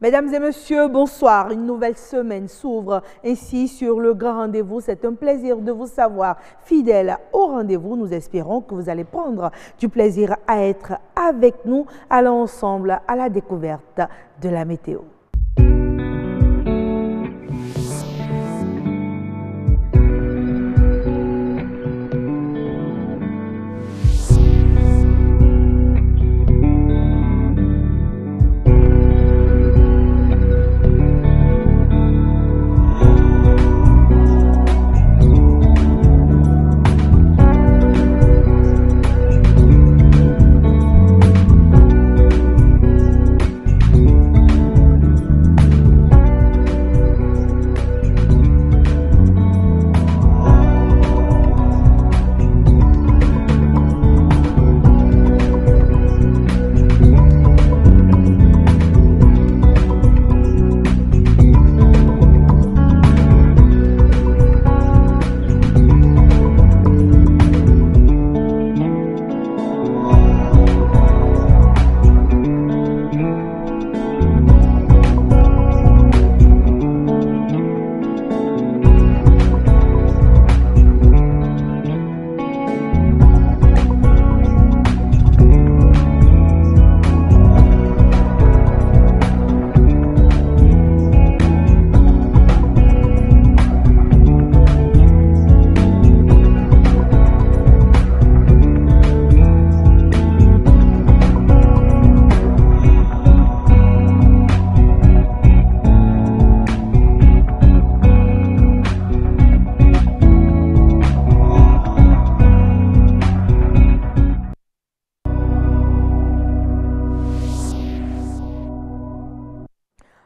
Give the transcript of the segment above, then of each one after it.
Mesdames et messieurs, bonsoir. Une nouvelle semaine s'ouvre ainsi sur le grand rendez-vous. C'est un plaisir de vous savoir fidèle au rendez-vous. Nous espérons que vous allez prendre du plaisir à être avec nous. Allons ensemble à la découverte de la météo.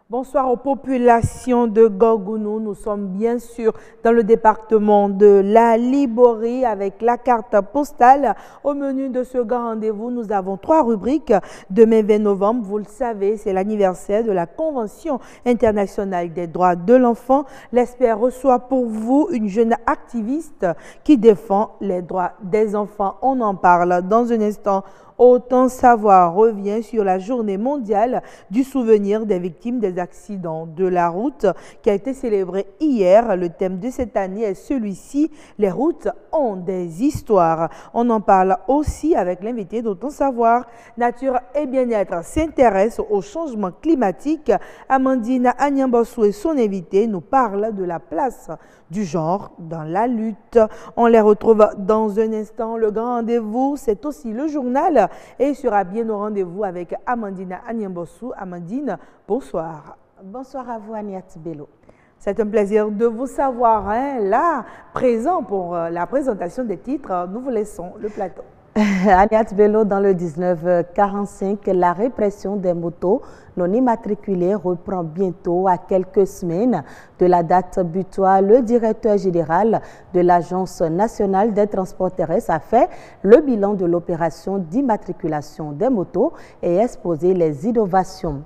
Bonsoir aux populations de Gorgounou. Nous sommes bien sûr dans le département de la Liborie avec la carte postale. Au menu de ce grand rendez-vous, nous avons 3 rubriques. Demain 20 novembre, vous le savez, c'est l'anniversaire de la Convention internationale des droits de l'enfant. L'ESPER reçoit pour vous une jeune activiste qui défend les droits des enfants. On en parle dans un instant. Autant savoir revient sur la journée mondiale du souvenir des victimes des accidents de la route qui a été célébrée hier. Le thème de cette année est celui-ci, les routes ont des histoires. On en parle aussi avec l'invité d'Autant savoir. Nature et bien-être s'intéresse au changement climatique. Amandine Anyambossou et son invité nous parlent de la place du genre dans la lutte. On les retrouve dans un instant. Le grand rendez-vous, c'est aussi le journal et sera bien au rendez-vous avec Amandine Anyambossou. Amandine, bonsoir. Bonsoir à vous, Agnès Bello. C'est un plaisir de vous savoir là, présent pour la présentation des titres. Nous vous laissons le plateau. Agnès Bello, dans le 1945, la répression des motos non immatriculées reprend bientôt à quelques semaines de la date butoir. Le directeur général de l'Agence nationale des transports terrestres a fait le bilan de l'opération d'immatriculation des motos et exposé les innovations.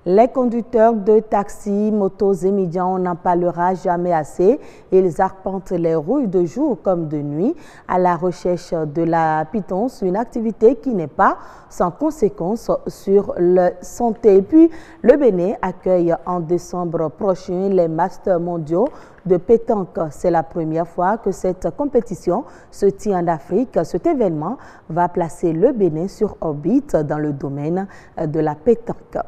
Les conducteurs de taxis, motos et médias, on n'en parlera jamais assez. Ils arpentent les rues de jour comme de nuit à la recherche de la pitance, une activité qui n'est pas sans conséquences sur leur santé. Et puis, le Bénin accueille en décembre prochain les Masters mondiaux de pétanque. C'est la première fois que cette compétition se tient en Afrique. Cet événement va placer le Bénin sur orbite dans le domaine de la pétanque.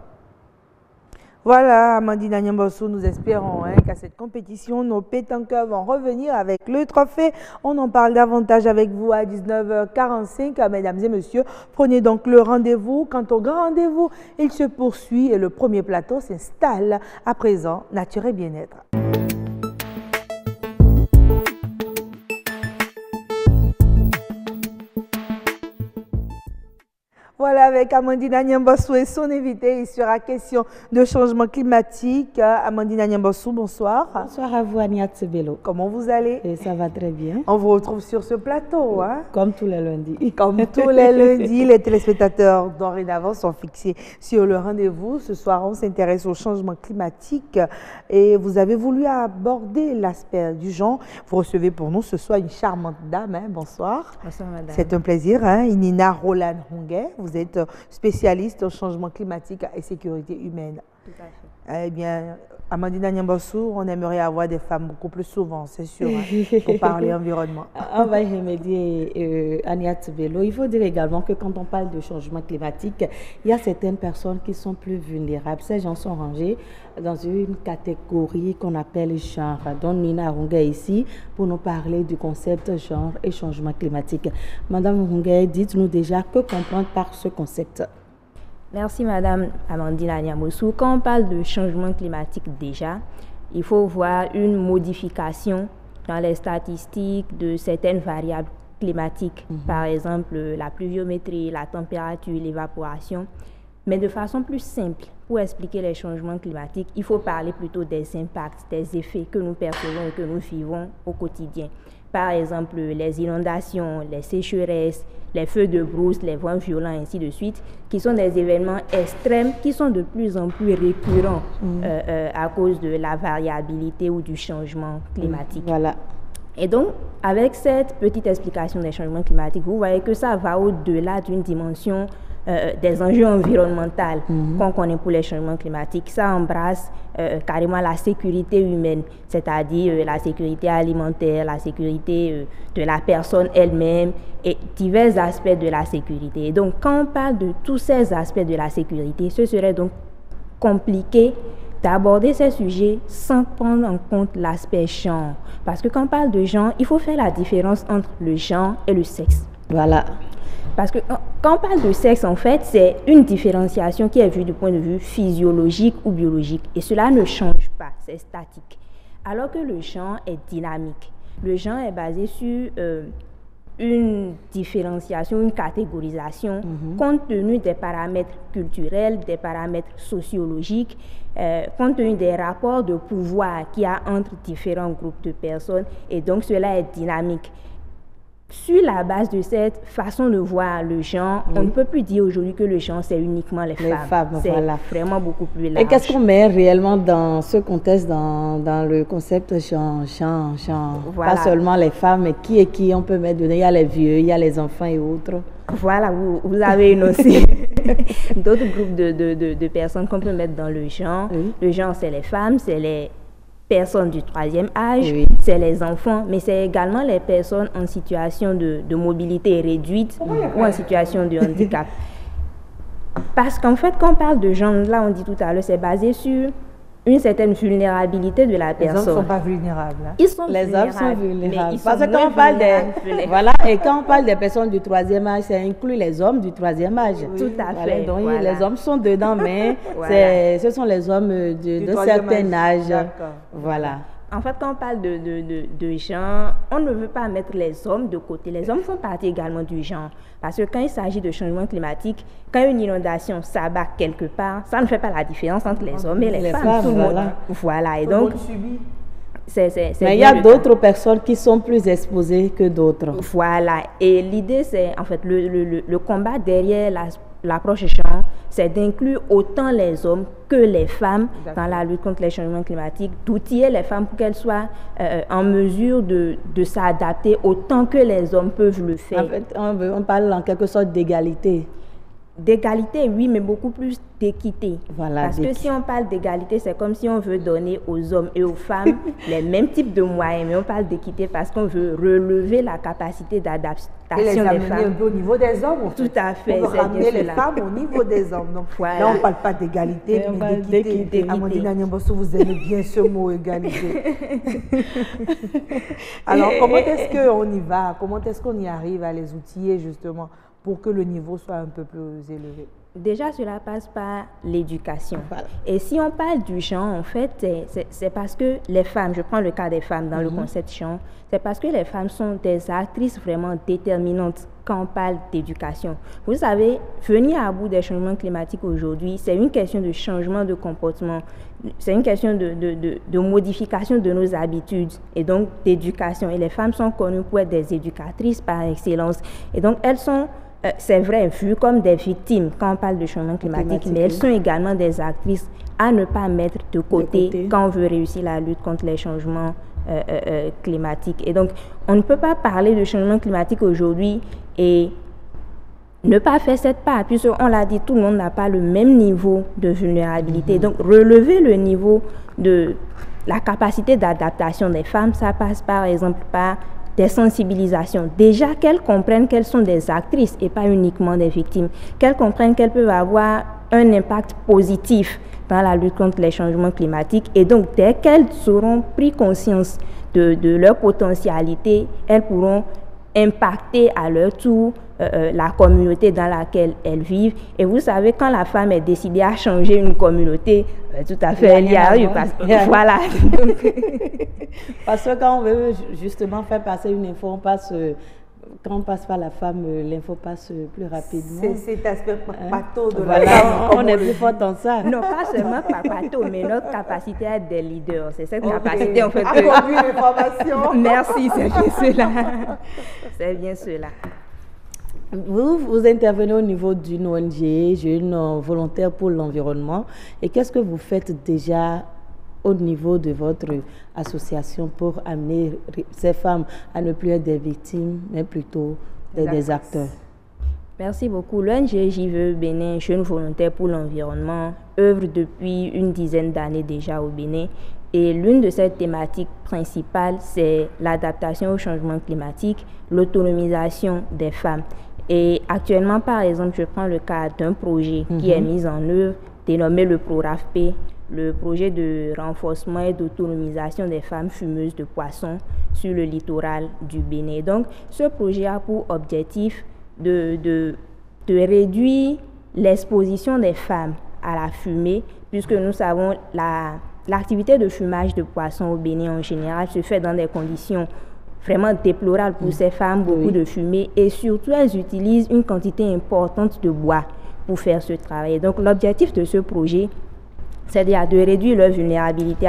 Voilà, Amandine Anyambossou, nous espérons qu'à cette compétition, nos pétanqueurs vont revenir avec le trophée. On en parle davantage avec vous à 19h45. Mesdames et messieurs, prenez donc le rendez-vous. Quant au grand rendez-vous, il se poursuit et le premier plateau s'installe à présent. Nature et bien-être. Voilà, avec Amandine Anyambossou et son invité, il sera question de changement climatique. Amandine Anyambossou, bonsoir. Bonsoir à vous, Agnès Bello. Comment vous allez? Et ça va très bien. On vous retrouve sur ce plateau. Comme tous les lundis. Comme tous les lundis, les téléspectateurs dorénavant sont fixés sur le rendez-vous. Ce soir, on s'intéresse au changement climatique et vous avez voulu aborder l'aspect du genre. Vous recevez pour nous ce soir une charmante dame. Bonsoir. Bonsoir, madame. C'est un plaisir. Inina Roland Honguet. Vous êtes spécialiste en changement climatique et sécurité humaine. Tout à fait. Eh bien, Amandine Nyambossou, on aimerait avoir des femmes beaucoup plus souvent, c'est sûr, hein, pour parler environnement. On va y remédier, Agnat Bello. Il faut dire également que quand on parle de changement climatique, il y a certaines personnes qui sont plus vulnérables. Ces gens sont rangés dans une catégorie qu'on appelle genre. Donc, Nina Runga est ici pour nous parler du concept genre et changement climatique. Madame Runga, dites-nous déjà que comprendre par ce concept. Merci Madame Amandine Nyambossou. Quand on parle de changement climatique déjà, il faut voir une modification dans les statistiques de certaines variables climatiques, par exemple la pluviométrie, la température, l'évaporation. Mais de façon plus simple, pour expliquer les changements climatiques, il faut parler plutôt des impacts, des effets que nous percevons et que nous vivons au quotidien. Par exemple, les inondations, les sécheresses, les feux de brousse, les vents violents, ainsi de suite, qui sont des événements extrêmes qui sont de plus en plus récurrents à cause de la variabilité ou du changement climatique. Voilà. Et donc, avec cette petite explication des changements climatiques, vous voyez que ça va au-delà d'une dimension des enjeux environnementaux qu'on connaît pour les changements climatiques. Ça embrasse carrément la sécurité humaine, c'est-à-dire la sécurité alimentaire, la sécurité de la personne elle-même et divers aspects de la sécurité. Et donc, quand on parle de tous ces aspects de la sécurité, ce serait donc compliqué d'aborder ces sujets sans prendre en compte l'aspect genre. Parce que quand on parle de genre, il faut faire la différence entre le genre et le sexe. Voilà. Parce que quand on parle de sexe, en fait, c'est une différenciation qui est vue du point de vue physiologique ou biologique. Et cela ne change pas, c'est statique. Alors que le genre est dynamique. Le genre est basé sur une différenciation, une catégorisation, compte tenu des paramètres culturels, des paramètres sociologiques, compte tenu des rapports de pouvoir qu'il y a entre différents groupes de personnes. Et donc, cela est dynamique. Sur la base de cette façon de voir le genre, on ne peut plus dire aujourd'hui que le genre, c'est uniquement les femmes. C'est vraiment beaucoup plus large. Et qu'est-ce qu'on met réellement dans ce contexte, dans le concept genre? Voilà. Pas seulement les femmes, mais qui et qui on peut mettre dedans? Il y a les vieux, il y a les enfants et autres. Voilà, vous avez une aussi. D'autres groupes de personnes qu'on peut mettre dans le genre. Le genre, c'est les femmes, c'est les personnes du troisième âge, c'est les enfants, mais c'est également les personnes en situation de mobilité réduite ou en situation de handicap. Parce qu'en fait, quand on parle de genre, là on dit tout à l'heure, c'est basé sur une certaine vulnérabilité de la personne. Les hommes ne sont pas vulnérables. Hein? Ils sont les hommes sont vulnérables. Parce que quand on parle voilà, et quand on parle des personnes du troisième âge, ça inclut les hommes du troisième âge. Tout à fait. Donc les hommes sont dedans, mais ce sont les hommes d'un certain âge. Voilà. En fait, quand on parle de genre, on ne veut pas mettre les hommes de côté. Les hommes font partie également du genre. Parce que quand il s'agit de changement climatique, quand une inondation s'abat quelque part, ça ne fait pas la différence entre les hommes et les femmes. Tout le monde. Voilà. Et donc, mais il y a d'autres personnes qui sont plus exposées que d'autres. Voilà. Et l'idée, c'est en fait le combat derrière l'approche genre, c'est d'inclure autant les hommes que les femmes dans la lutte contre les changements climatiques, d'outiller les femmes pour qu'elles soient en mesure de s'adapter autant que les hommes peuvent le faire. En fait, on parle en quelque sorte d'égalité. D'égalité, oui, mais beaucoup plus d'équité. Voilà, parce que si on parle d'égalité, c'est comme si on veut donner aux hommes et aux femmes les mêmes types de moyens, mais on parle d'équité parce qu'on veut relever la capacité d'adaptation des femmes. Et les amener un peu au niveau des hommes. Tout à fait. On veut ramener les femmes au niveau des hommes. Donc, voilà. Là, on ne parle pas d'égalité, mais d'équité. Amandine Nyambossou, vous aimez bien ce mot, égalité. Alors, comment est-ce qu'on y va? Comment est-ce qu'on y arrive à les outiller, justement, pour que le niveau soit un peu plus élevé? Déjà, cela passe par l'éducation. Voilà. Et si on parle du genre, en fait, c'est parce que les femmes, je prends le cas des femmes dans le concept genre, c'est parce que les femmes sont des actrices vraiment déterminantes quand on parle d'éducation. Vous savez, venir à bout des changements climatiques aujourd'hui, c'est une question de changement de comportement, c'est une question de modification de nos habitudes et donc d'éducation. Et les femmes sont connues pour être des éducatrices par excellence. Et donc, elles sont... c'est vrai, vues comme des victimes quand on parle de changement climatique, mais elles sont également des actrices à ne pas mettre de côté quand on veut réussir la lutte contre les changements climatiques. Et donc, on ne peut pas parler de changement climatique aujourd'hui et ne pas faire cette part, puisqu'on l'a dit, tout le monde n'a pas le même niveau de vulnérabilité. Donc, relever le niveau de la capacité d'adaptation des femmes, ça passe par exemple par des sensibilisations. Déjà, qu'elles comprennent qu'elles sont des actrices et pas uniquement des victimes. Qu'elles comprennent qu'elles peuvent avoir un impact positif dans la lutte contre les changements climatiques. Et donc, dès qu'elles auront pris conscience de leur potentialité, elles pourront impacter à leur tour la communauté dans laquelle elles vivent. Et vous savez, quand la femme est décidée à changer une communauté, tout à fait, elle y arrive. Voilà. Parce que quand on veut justement faire passer une info, quand on passe par la femme, l'info passe plus rapidement. C'est cet aspect pato de voilà, la femme. on est plus fort dans ça. Non, pas seulement par pato, mais notre capacité à être des leaders. C'est cette capacité, en fait. À conduire l'information. Merci, c'est bien cela. C'est bien cela. Vous intervenez au niveau d'une ONG, Jeunes Volontaires pour l'Environnement. Et qu'est-ce que vous faites déjà au niveau de votre association pour amener ces femmes à ne plus être des victimes, mais plutôt des acteurs? Merci beaucoup. L'ONG JVE Bénin, Jeunes Volontaires pour l'Environnement, œuvre depuis une dizaine d'années déjà au Bénin. Et l'une de ces thématiques principales, c'est l'adaptation au changement climatique, l'autonomisation des femmes. Et actuellement, par exemple, je prends le cas d'un projet qui est mis en œuvre, dénommé le PRORAFP, le projet de renforcement et d'autonomisation des femmes fumeuses de poissons sur le littoral du Bénin. Donc, ce projet a pour objectif de réduire l'exposition des femmes à la fumée, puisque nous savons l'activité de fumage de poissons au Bénin en général se fait dans des conditions vraiment déplorables pour ces femmes, beaucoup de fumée, et surtout elles utilisent une quantité importante de bois pour faire ce travail. Donc l'objectif de ce projet, c'est-à-dire de réduire leur vulnérabilité,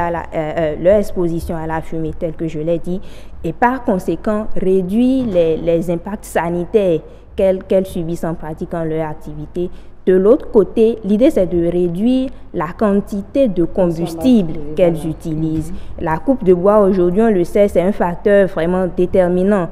leur exposition à la fumée, telle que je l'ai dit, et par conséquent réduire les impacts sanitaires qu'elles subissent en pratiquant leur activité. De l'autre côté, l'idée c'est de réduire la quantité de combustible qu'elles utilisent. La coupe de bois aujourd'hui, on le sait, c'est un facteur vraiment déterminant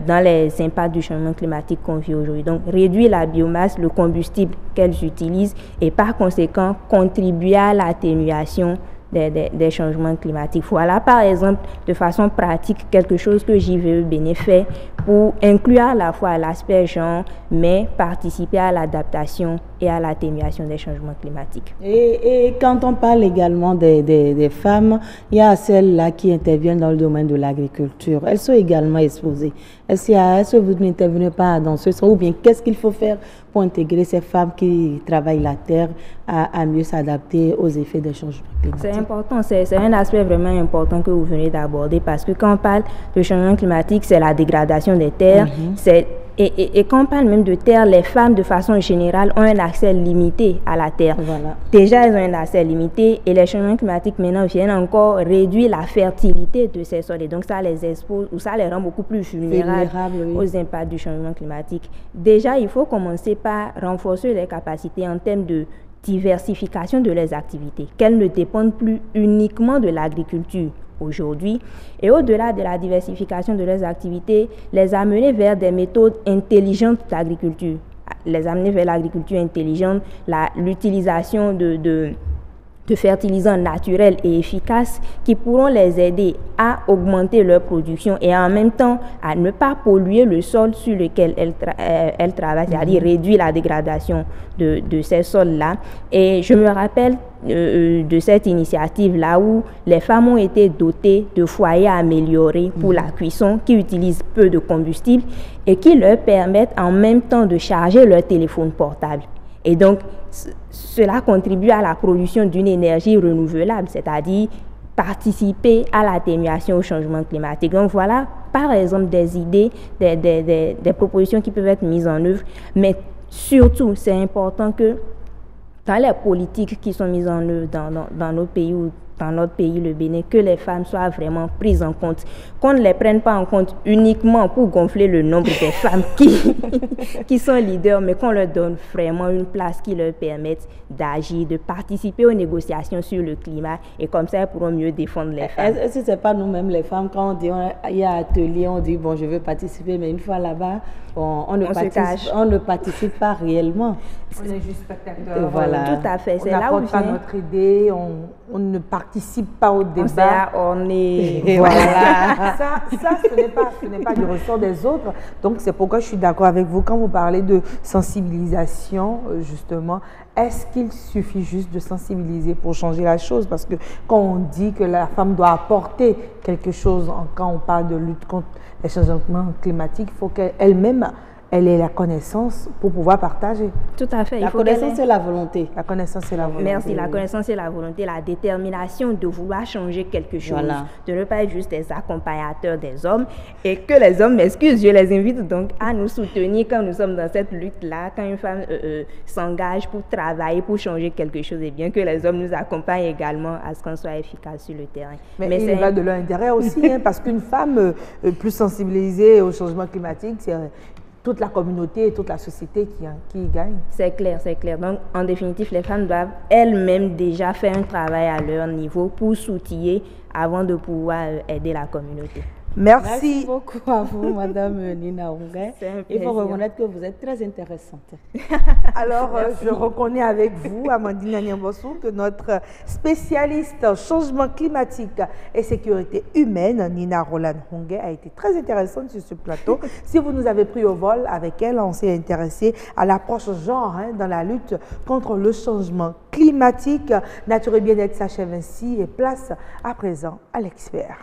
dans les impacts du changement climatique qu'on vit aujourd'hui. Donc réduire la biomasse, le combustible qu'elles utilisent et par conséquent contribuer à l'atténuation des changements climatiques. Voilà par exemple de façon pratique quelque chose que JVE Bénin fait pour inclure à la fois l'aspect genre, mais participer à l'adaptation et à l'atténuation des changements climatiques. Et quand on parle également des femmes, il y a celles-là qui interviennent dans le domaine de l'agriculture. Elles sont également exposées. Est-ce que vous n'intervenez pas dans ce sens? Ou bien qu'est-ce qu'il faut faire pour intégrer ces femmes qui travaillent la terre à mieux s'adapter aux effets des changements climatiques? C'est important, c'est un aspect vraiment important que vous venez d'aborder, parce que quand on parle de changement climatique, c'est la dégradation des terres, et quand on parle même de terre, les femmes de façon générale ont un accès limité à la terre. Voilà. Déjà, elles ont un accès limité, et les changements climatiques maintenant viennent encore réduire la fertilité de ces sols, et donc ça les expose ou ça les rend beaucoup plus vulnérables aux impacts du changement climatique. Déjà, il faut commencer par renforcer les capacités en termes de diversification de leurs activités, qu'elles ne dépendent plus uniquement de l'agriculture aujourd'hui, et au-delà de la diversification de leurs activités, les amener vers des méthodes intelligentes d'agriculture, les amener vers l'agriculture intelligente, l'utilisation de fertilisants naturels et efficaces qui pourront les aider à augmenter leur production et en même temps à ne pas polluer le sol sur lequel elles travaillent, c'est-à-dire réduire la dégradation de ces sols-là. Et je me rappelle de cette initiative-là où les femmes ont été dotées de foyers améliorés pour la cuisson qui utilisent peu de combustible et qui leur permettent en même temps de charger leur téléphone portable. Et donc, cela contribue à la production d'une énergie renouvelable, c'est-à-dire participer à l'atténuation au changement climatique. Donc voilà, par exemple, des idées, des propositions qui peuvent être mises en œuvre, mais surtout, c'est important que dans les politiques qui sont mises en œuvre dans nos pays ou dans notre pays, le Bénin, que les femmes soient vraiment prises en compte, qu'on ne les prenne pas en compte uniquement pour gonfler le nombre des femmes qui sont leaders, mais qu'on leur donne vraiment une place qui leur permette d'agir, de participer aux négociations sur le climat, et comme ça, elles pourront mieux défendre les femmes. Est-ce que ce n'est pas nous-mêmes les femmes, quand on dit il y a atelier, on dit bon, je veux participer, mais une fois là-bas, on ne participe pas réellement. On est juste spectateur. Voilà. Tout à fait. On n'apporte pas notre idée, on ne participe pas au débat. On est... Voilà. ça, ce n'est pas du ressort des autres. Donc, c'est pourquoi je suis d'accord avec vous. Quand vous parlez de sensibilisation, justement, est-ce qu'il suffit juste de sensibiliser pour changer la chose? Parce que quand on dit que la femme doit apporter quelque chose, quand on parle de lutte contre les changements climatiques, il faut qu'elle-même elle ait la connaissance pour pouvoir partager. Tout à fait. La connaissance, c'est la volonté. La connaissance, c'est la volonté. Merci. La connaissance, c'est la volonté, la détermination de vouloir changer quelque chose, voilà. De ne pas être juste des accompagnateurs des hommes, et que les hommes m'excusent. Je les invite donc à nous soutenir quand nous sommes dans cette lutte-là, quand une femme s'engage pour travailler, pour changer quelque chose, et bien que les hommes nous accompagnent également à ce qu'on soit efficace sur le terrain. Mais il va de leur intérêt aussi, hein, parce qu'une femme plus sensibilisée au changement climatique, c'est toute la communauté et toute la société qui gagne. C'est clair, c'est clair. Donc, en définitive, les femmes doivent elles-mêmes déjà faire un travail à leur niveau pour s'outiller avant de pouvoir aider la communauté. Merci beaucoup à vous, Madame Nina Ongay. Il faut reconnaître que vous êtes très intéressante. Alors, je reconnais avec vous, Amandine Anyambossou, que notre spécialiste en changement climatique et sécurité humaine, Nina Roland Ongay, a été très intéressante sur ce plateau. Si vous nous avez pris au vol avec elle, on s'est intéressé à l'approche genre dans la lutte contre le changement climatique. Nature et bien-être s'achève ainsi et place à présent à l'expert.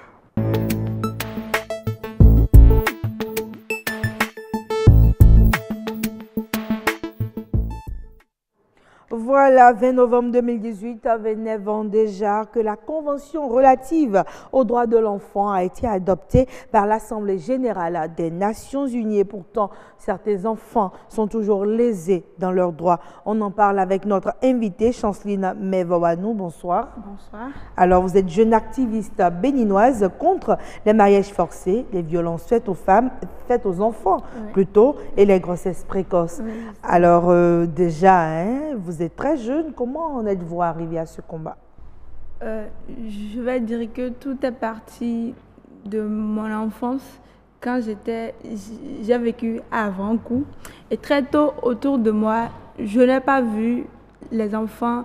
Voilà, 20 novembre 2018, avait 9 ans déjà que la Convention relative aux droits de l'enfant a été adoptée par l'Assemblée générale des Nations unies. Et pourtant, certains enfants sont toujours lésés dans leurs droits. On en parle avec notre invitée, Chanceline Mevawanou. Bonsoir. Bonsoir. Alors, vous êtes jeune activiste béninoise contre les mariages forcés, les violences faites aux femmes, faites aux enfants plutôt, et les grossesses précoces. Oui. Alors, déjà, vous êtes très jeune. Comment en êtes-vous arrivé à ce combat? Je vais dire que tout est parti de mon enfance. Quand j'ai vécu à Vancouvert, et très tôt autour de moi, je n'ai pas vu les enfants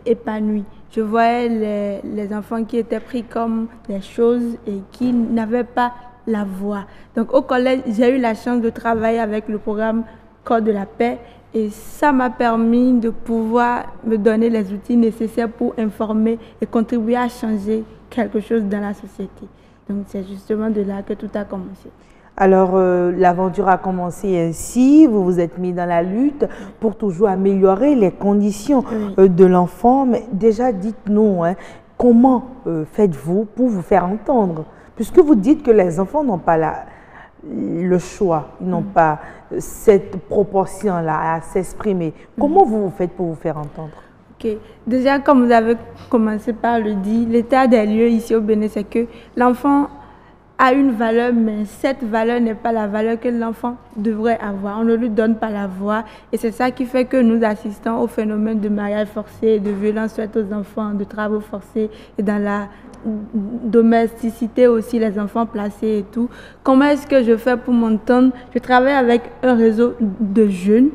épanouis. Je voyais les enfants qui étaient pris comme des choses et qui n'avaient pas la voix. Donc au collège, j'ai eu la chance de travailler avec le programme Code de la paix. Et ça m'a permis de pouvoir me donner les outils nécessaires pour informer et contribuer à changer quelque chose dans la société. Donc c'est justement de là que tout a commencé. Alors, l'aventure a commencé ainsi, vous vous êtes mis dans la lutte pour toujours améliorer les conditions de l'enfant. Mais déjà, dites-nous, comment faites-vous pour vous faire entendre? Puisque vous dites que les enfants n'ont pas le choix, ils n'ont pas cette proportion-là à s'exprimer. Comment vous faites pour vous faire entendre? Ok. Déjà, comme vous avez commencé par le dire, l'état des lieux ici au Bénin, c'est que l'enfant a une valeur, mais cette valeur n'est pas la valeur que l'enfant devrait avoir. On ne lui donne pas la voix. Et c'est ça qui fait que nous assistons au phénomène de mariage forcé, de violence faite aux enfants, de travaux forcés et dans la domesticité aussi, les enfants placés et tout. Comment est-ce que je fais pour m'entendre? Je travaille avec un réseau de jeunes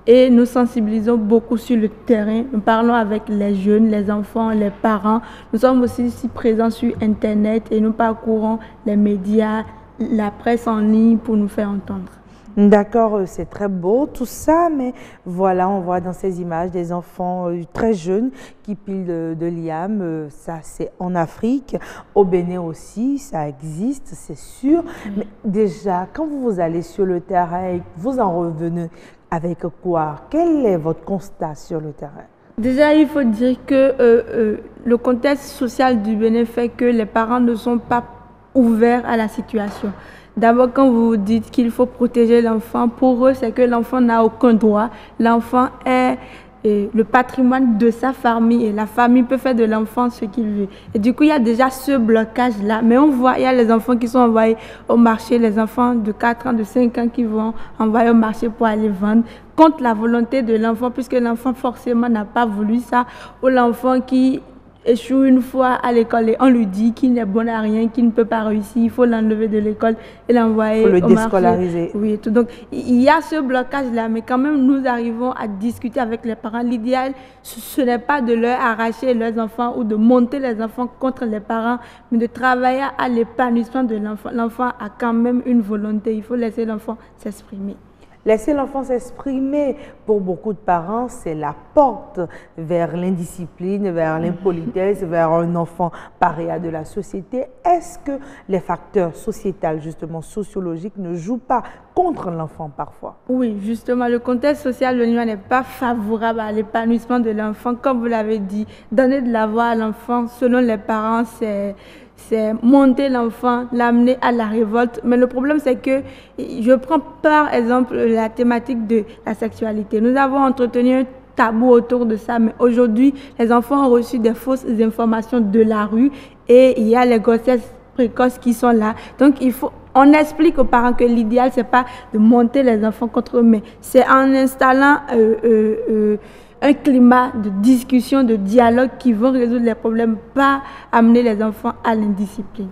et nous sensibilisons beaucoup sur le terrain. Nous parlons avec les jeunes, les enfants, les parents. Nous sommes aussi ici présents sur Internet et nous parcourons les médias, la presse en ligne pour nous faire entendre. D'accord, c'est très beau tout ça, mais voilà, on voit dans ces images des enfants très jeunes qui pilent de liam. Ça, c'est en Afrique, au Bénin aussi, ça existe, c'est sûr. Mais déjà, quand vous allez sur le terrain, vous en revenez avec quoi? Quel est votre constat sur le terrain? Déjà, il faut dire que le contexte social du Bénin fait que les parents ne sont pas ouverts à la situation. D'abord, quand vous dites qu'il faut protéger l'enfant, pour eux, c'est que l'enfant n'a aucun droit. L'enfant est le patrimoine de sa famille et la famille peut faire de l'enfant ce qu'il veut. Et du coup, il y a déjà ce blocage-là. Mais on voit, il y a les enfants qui sont envoyés au marché, les enfants de 4 ans, de 5 ans qui vont envoyer au marché pour aller vendre contre la volonté de l'enfant, puisque l'enfant forcément n'a pas voulu ça, ou l'enfant qui échoue une fois à l'école et on lui dit qu'il n'est bon à rien, qu'il ne peut pas réussir, il faut l'enlever de l'école et l'envoyer au marché. Il faut le déscolariser. Oui, tout. Donc, il y a ce blocage-là, mais quand même, nous arrivons à discuter avec les parents. L'idéal, ce n'est pas de leur arracher leurs enfants ou de monter les enfants contre les parents, mais de travailler à l'épanouissement de l'enfant. L'enfant a quand même une volonté, il faut laisser l'enfant s'exprimer. Laisser l'enfant s'exprimer, pour beaucoup de parents, c'est la porte vers l'indiscipline, vers l'impolitesse, vers un enfant paria de la société. Est-ce que les facteurs sociétals, justement sociologiques, ne jouent pas contre l'enfant parfois? Oui, justement, le contexte social de l'Union n'est pas favorable à l'épanouissement de l'enfant. Comme vous l'avez dit, donner de la voix à l'enfant, selon les parents, c'est monter l'enfant, l'amener à la révolte. Mais le problème, c'est que je prends par exemple la thématique de la sexualité. Nous avons entretenu un tabou autour de ça, mais aujourd'hui, les enfants ont reçu des fausses informations de la rue et il y a les grossesses précoces qui sont là. Donc, on explique aux parents que l'idéal, c'est pas de monter les enfants contre eux, mais c'est en installant un climat de discussion, de dialogue qui vont résoudre les problèmes, pas amener les enfants à l'indiscipline.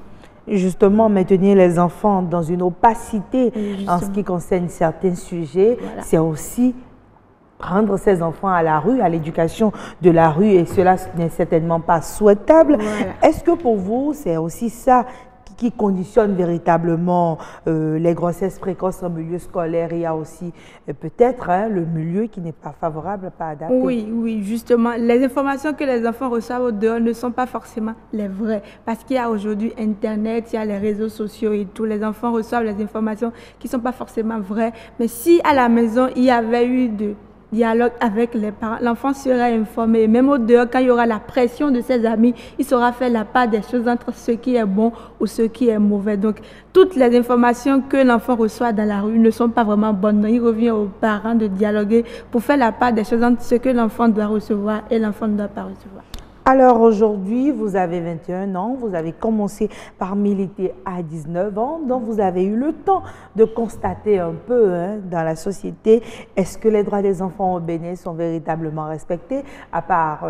Justement, maintenir les enfants dans une opacité en ce qui concerne certains sujets, voilà. C'est aussi rendre ces enfants à la rue, à l'éducation de la rue, et cela n'est certainement pas souhaitable. Voilà. Est-ce que pour vous, c'est aussi ça qui conditionne véritablement les grossesses précoces en milieu scolaire? Il y a aussi peut-être le milieu qui n'est pas favorable, pas adapté. Oui, justement. Les informations que les enfants reçoivent au dehors ne sont pas forcément les vraies. Parce qu'il y a aujourd'hui Internet, il y a les réseaux sociaux et tout. Les enfants reçoivent les informations qui ne sont pas forcément vraies. Mais si à la maison, il y avait eu de dialogue avec les parents, l'enfant sera informé. Et même au dehors, quand il y aura la pression de ses amis, il saura faire la part des choses entre ce qui est bon ou ce qui est mauvais. Donc, toutes les informations que l'enfant reçoit dans la rue ne sont pas vraiment bonnes. Donc, il revient aux parents de dialoguer pour faire la part des choses entre ce que l'enfant doit recevoir et l'enfant ne doit pas recevoir. Alors aujourd'hui, vous avez 21 ans, vous avez commencé par militer à 19 ans, donc vous avez eu le temps de constater un peu dans la société, est-ce que les droits des enfants au Bénin sont véritablement respectés, à part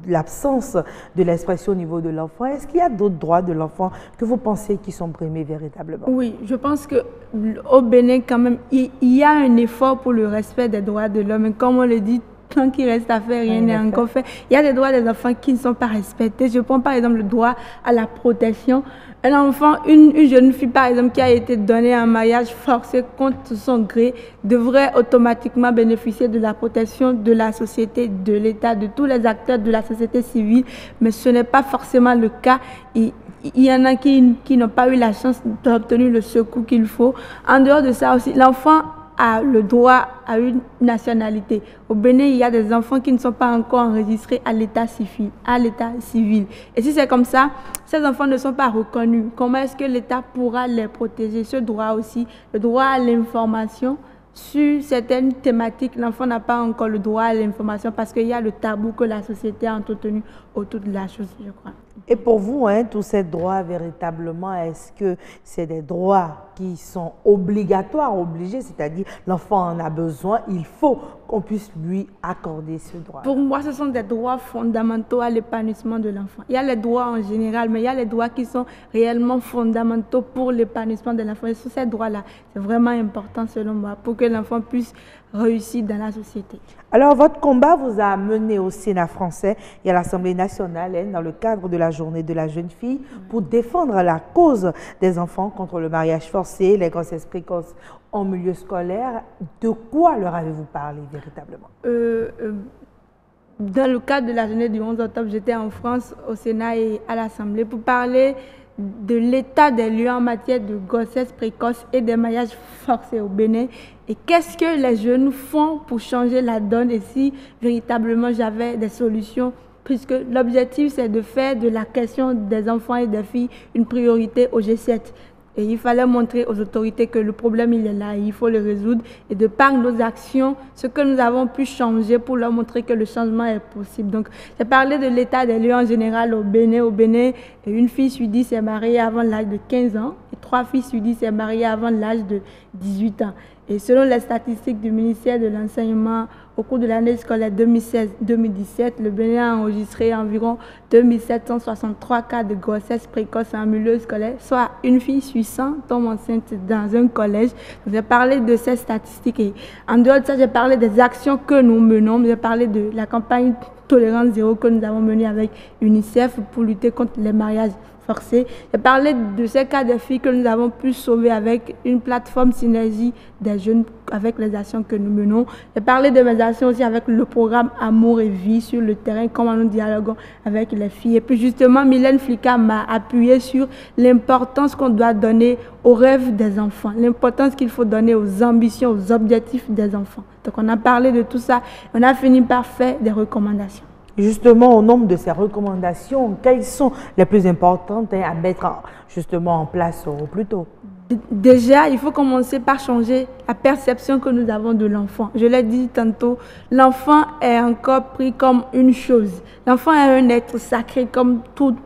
l'absence de l'expression au niveau de l'enfant? Est-ce qu'il y a d'autres droits de l'enfant que vous pensez qui sont brimés véritablement? Oui, je pense qu'au Bénin, quand même, il y a un effort pour le respect des droits de l'homme. Comme on le dit, tant qu'il reste à faire, rien n'est encore fait. Il y a des droits des enfants qui ne sont pas respectés. Je prends par exemple le droit à la protection. Un enfant, une jeune fille par exemple qui a été donnée en mariage forcé contre son gré devrait automatiquement bénéficier de la protection de la société, de l'État, de tous les acteurs de la société civile. Mais ce n'est pas forcément le cas. Il y en a qui n'ont pas eu la chance d'obtenir le secours qu'il faut. En dehors de ça aussi, l'enfant a le droit à une nationalité. Au Bénin, il y a des enfants qui ne sont pas encore enregistrés à l'état civil. Et si c'est comme ça, ces enfants ne sont pas reconnus. Comment est-ce que l'État pourra les protéger? Ce droit aussi, le droit à l'information. Sur certaines thématiques, l'enfant n'a pas encore le droit à l'information parce qu'il y a le tabou que la société a entretenu autour de la chose, je crois. Et pour vous, tous ces droits, véritablement, est-ce que c'est des droits qui sont obligatoires, obligés, c'est-à-dire l'enfant en a besoin, il faut qu'on puisse lui accorder ce droit? Pour moi, ce sont des droits fondamentaux à l'épanouissement de l'enfant. Il y a les droits en général, mais il y a les droits qui sont réellement fondamentaux pour l'épanouissement de l'enfant. Et sur ces droits-là, c'est vraiment important selon moi pour que l'enfant puisse réussir dans la société. Alors, votre combat vous a mené au Sénat français et à l'Assemblée nationale dans le cadre de la journée de la jeune fille pour défendre la cause des enfants contre le mariage forcé, les grossesses précoces en milieu scolaire. De quoi leur avez-vous parlé véritablement? Dans le cadre de la journée du 11 octobre, j'étais en France, au Sénat et à l'Assemblée pour parler de l'état des lieux en matière de grossesse précoce et des mariages forcés au Bénin. Et qu'est-ce que les jeunes font pour changer la donne et si véritablement j'avais des solutions, puisque l'objectif c'est de faire de la question des enfants et des filles une priorité au G7. Et il fallait montrer aux autorités que le problème, il est là, et il faut le résoudre. Et de par nos actions, ce que nous avons pu changer pour leur montrer que le changement est possible. Donc, j'ai parlé de l'état des lieux en général au Bénin. Au Bénin, une fille suidie s'est mariée avant l'âge de 15 ans et 3 filles suidies s'est mariées avant l'âge de 18 ans. Et selon les statistiques du ministère de l'Enseignement, au cours de l'année scolaire 2016-2017, le Bénin a enregistré environ 2763 cas de grossesse précoce en milieu scolaire, soit une fille sur 100 tombe enceinte dans un collège. J'ai parlé de ces statistiques et en dehors de ça, j'ai parlé des actions que nous menons. J'ai parlé de la campagne Tolérance Zéro que nous avons menée avec UNICEF pour lutter contre les mariages forcés. J'ai parlé de ces cas de filles que nous avons pu sauver avec une plateforme synergie des jeunes avec les actions que nous menons. J'ai parlé de mes actions aussi avec le programme Amour et Vie sur le terrain, comment nous dialoguons avec les filles. Et puis justement, Mylène Flika m'a appuyé sur l'importance qu'on doit donner aux rêves des enfants, l'importance qu'il faut donner aux ambitions, aux objectifs des enfants. Donc on a parlé de tout ça, on a fini par faire des recommandations. Justement, au nombre de ces recommandations, quelles sont les plus importantes à mettre justement en place au plus tôt? Déjà, il faut commencer par changer la perception que nous avons de l'enfant. Je l'ai dit tantôt, l'enfant est encore pris comme une chose. L'enfant est un être sacré comme tout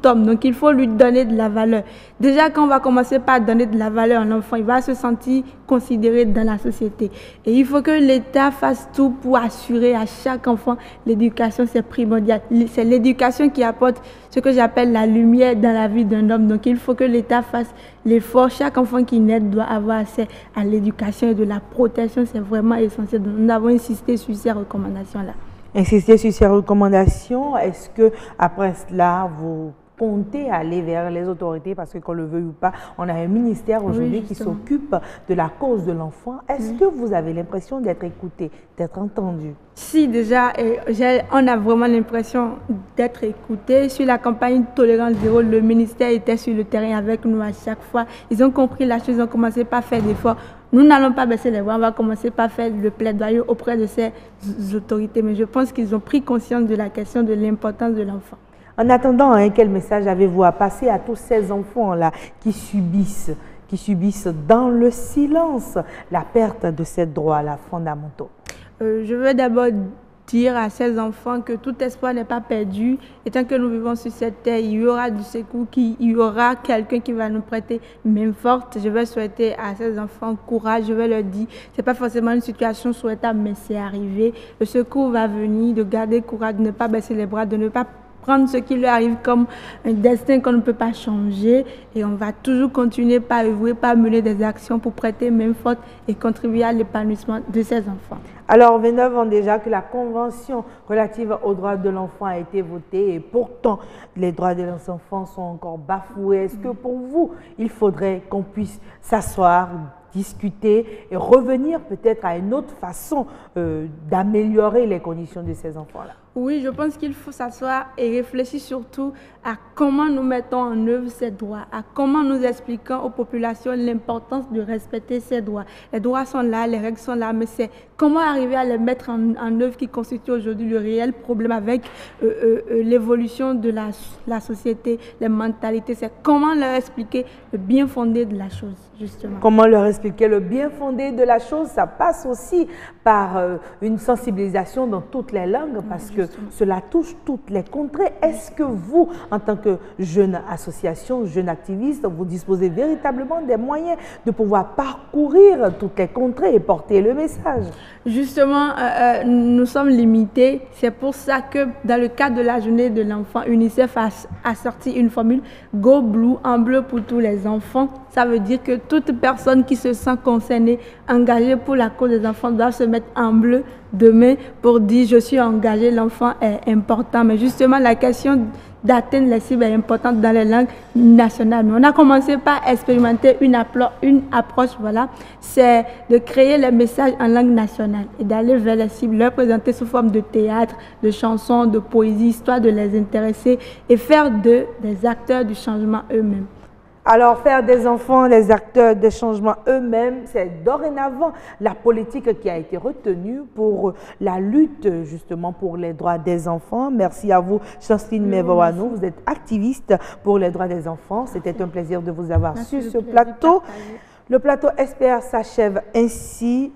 homme, donc il faut lui donner de la valeur. Déjà, quand on va commencer par donner de la valeur à l'enfant, il va se sentir considéré dans la société. Et il faut que l'État fasse tout pour assurer à chaque enfant l'éducation, c'est primordial. C'est l'éducation qui apporte ce que j'appelle la lumière dans la vie d'un homme. Donc il faut que l'État fasse l'effort. Chaque enfant qui naît doit avoir accès à l'éducation et de la protection. C'est vraiment essentiel. Donc, nous avons insisté sur ces recommandations-là. Insister sur ces recommandations, est-ce que après cela, vous comptez aller vers les autorités parce que qu'on le veuille ou pas, on a un ministère aujourd'hui qui s'occupe de la cause de l'enfant. Est-ce que vous avez l'impression d'être écouté, d'être entendu? Si, déjà, on a vraiment l'impression d'être écouté. Sur la campagne Tolérance Zéro, le ministère était sur le terrain avec nous à chaque fois. Ils ont compris la chose, ils ont commencé par faire des efforts. Nous n'allons pas baisser les bras, on va commencer par faire le plaidoyer auprès de ces autorités. Mais je pense qu'ils ont pris conscience de la question de l'importance de l'enfant. En attendant, quel message avez-vous à passer à tous ces enfants-là qui subissent dans le silence la perte de ces droits-là fondamentaux? Je veux d'abord dire à ces enfants que tout espoir n'est pas perdu. Et tant que nous vivons sur cette terre, il y aura du secours, il y aura quelqu'un qui va nous prêter main forte. Je vais souhaiter à ces enfants courage. Je vais leur dire, c'est pas forcément une situation souhaitable, mais c'est arrivé. Le secours va venir, de garder courage, de ne pas baisser les bras, de ne pas prendre ce qui lui arrive comme un destin qu'on ne peut pas changer. Et on va toujours continuer par œuvrer, par mener des actions pour prêter main forte et contribuer à l'épanouissement de ces enfants. Alors, 29 ans déjà que la Convention relative aux droits de l'enfant a été votée et pourtant, les droits des enfants sont encore bafoués. Est-ce que pour vous, il faudrait qu'on puisse s'asseoir, discuter et revenir peut-être à une autre façon d'améliorer les conditions de ces enfants-là? Oui, je pense qu'il faut s'asseoir et réfléchir surtout à comment nous mettons en œuvre ces droits, à comment nous expliquons aux populations l'importance de respecter ces droits. Les droits sont là, les règles sont là, mais c'est comment arriver à les mettre en œuvre qui constitue aujourd'hui le réel problème avec l'évolution de la société, les mentalités. C'est comment leur expliquer le bien fondé de la chose, justement. Comment leur expliquer le bien fondé de la chose? Ça passe aussi par une sensibilisation dans toutes les langues parce que cela touche toutes les contrées. Est-ce que vous, en tant que jeune association, jeune activiste, vous disposez véritablement des moyens de pouvoir parcourir toutes les contrées et porter le message? Justement, nous sommes limités. C'est pour ça que dans le cadre de la journée de l'enfant, UNICEF a sorti une formule Go Blue, en bleu pour tous les enfants. Ça veut dire que toute personne qui se sent concernée, engagée pour la cause des enfants, doit se mettre en bleu demain pour dire je suis engagé, l'enfant est important. Mais justement, la question d'atteindre les cibles est importante dans les langues nationales. Mais on a commencé par expérimenter une approche, voilà, c'est de créer les messages en langue nationale et d'aller vers les cibles, leur présenter sous forme de théâtre, de chansons, de poésie, histoire de les intéresser et faire d'eux des acteurs du changement eux-mêmes. Alors, faire des enfants les acteurs des changements eux-mêmes, c'est dorénavant la politique qui a été retenue pour la lutte justement pour les droits des enfants. Merci à vous, Chanceline Mevoano. Vous êtes activiste pour les droits des enfants. C'était un plaisir de vous avoir sur ce plateau. Le plateau SPR s'achève ainsi.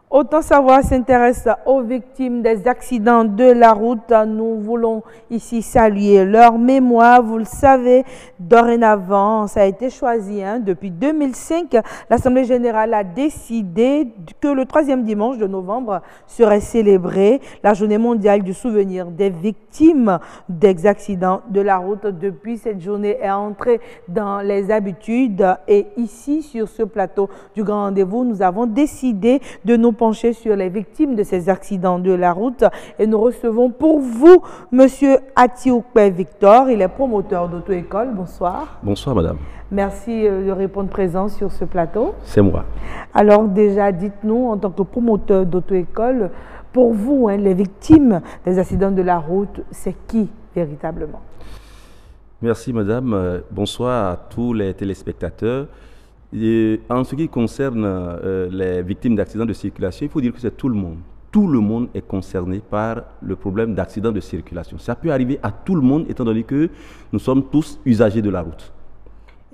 Autant savoir s'intéresse aux victimes des accidents de la route. Nous voulons ici saluer leur mémoire. Vous le savez, dorénavant, ça a été choisi. Depuis 2005, l'Assemblée générale a décidé que le 3e dimanche de novembre serait célébrée la journée mondiale du souvenir des victimes des accidents de la route. Depuis, cette journée est entrée dans les habitudes. Et ici, sur ce plateau du Grand Rendez-vous, nous avons décidé de nous pencher sur les victimes de ces accidents de la route et nous recevons pour vous Monsieur Atioukpe Victor, il est promoteur d'auto-école. Bonsoir. Bonsoir madame. Merci de répondre présent sur ce plateau. C'est moi. Alors déjà, dites-nous en tant que promoteur d'auto-école, pour vous, les victimes des accidents de la route, c'est qui véritablement? Merci madame. Bonsoir à tous les téléspectateurs. Et en ce qui concerne les victimes d'accidents de circulation, il faut dire que c'est tout le monde. Tout le monde est concerné par le problème d'accident de circulation. Ça peut arriver à tout le monde étant donné que nous sommes tous usagers de la route.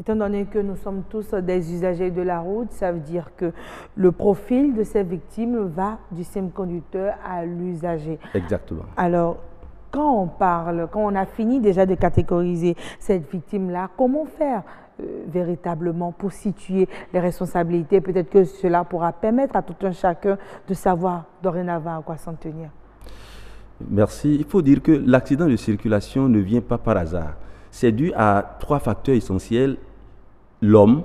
Étant donné que nous sommes tous des usagers de la route, ça veut dire que le profil de ces victimes va du simple conducteur à l'usager. Exactement. Alors, quand on a fini déjà de catégoriser cette victime-là, comment faire véritablement pour situer les responsabilités? Peut-être que cela pourra permettre à tout un chacun de savoir dorénavant à quoi s'en tenir. Merci. Il faut dire que l'accident de circulation ne vient pas par hasard. C'est dû à 3 facteurs essentiels: l'homme,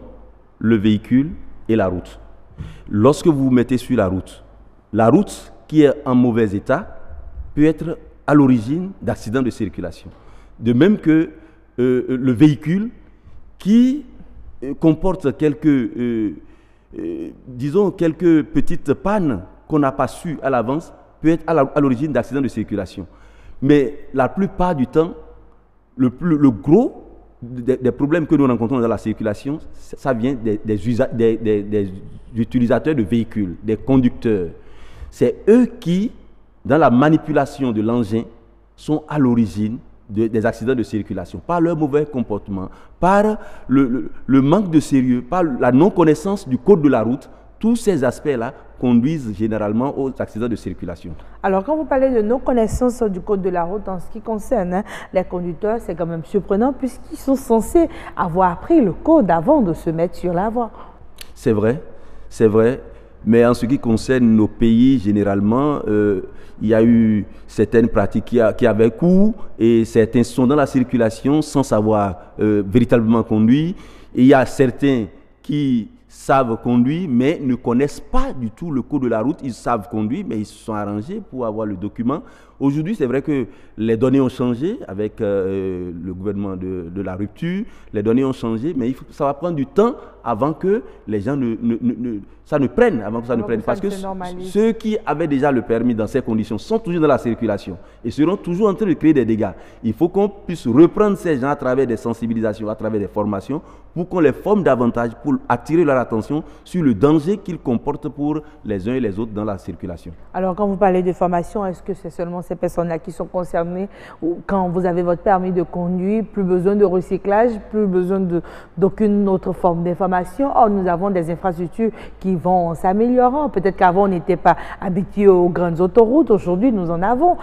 le véhicule et la route. Lorsque vous vous mettez sur la route qui est en mauvais état peut être à l'origine d'accidents de circulation. De même que le véhicule qui comporte quelques petites pannes qu'on n'a pas su à l'avance, peut être à l'origine d'accidents de circulation. Mais la plupart du temps, le gros des problèmes que nous rencontrons dans la circulation, ça vient des utilisateurs de véhicules, des conducteurs. C'est eux qui, dans la manipulation de l'engin, sont à l'origine des accidents de circulation, par leur mauvais comportement, par le manque de sérieux, par la non-connaissance du code de la route. Tous ces aspects-là conduisent généralement aux accidents de circulation. Alors, quand vous parlez de non-connaissance du code de la route en ce qui concerne les conducteurs, c'est quand même surprenant puisqu'ils sont censés avoir appris le code avant de se mettre sur la voie. C'est vrai, c'est vrai. Mais en ce qui concerne nos pays, généralement, il y a eu certaines pratiques qui avaient cours et certains sont dans la circulation sans savoir véritablement conduire. Et il y a certains qui savent conduire mais ne connaissent pas du tout le code de la route. Ils savent conduire mais ils se sont arrangés pour avoir le document. Aujourd'hui, c'est vrai que les données ont changé avec le gouvernement de la rupture. Les données ont changé, mais ça va prendre du temps avant que les gens ça ne prenne. Parce que ceux qui avaient déjà le permis dans ces conditions sont toujours dans la circulation et seront toujours en train de créer des dégâts. Il faut qu'on puisse reprendre ces gens à travers des sensibilisations, à travers des formations, pour qu'on les forme davantage, pour attirer leur attention sur le danger qu'ils comportent pour les uns et les autres dans la circulation. Alors, quand vous parlez de formation, est-ce que c'est seulement ces personnes-là qui sont concernées ou quand vous avez votre permis de conduire, plus besoin de recyclage, plus besoin d'aucune autre forme d'information? Or, nous avons des infrastructures qui vont s'améliorant. Peut-être qu'avant, on n'était pas habitué aux grandes autoroutes. Aujourd'hui, nous en avons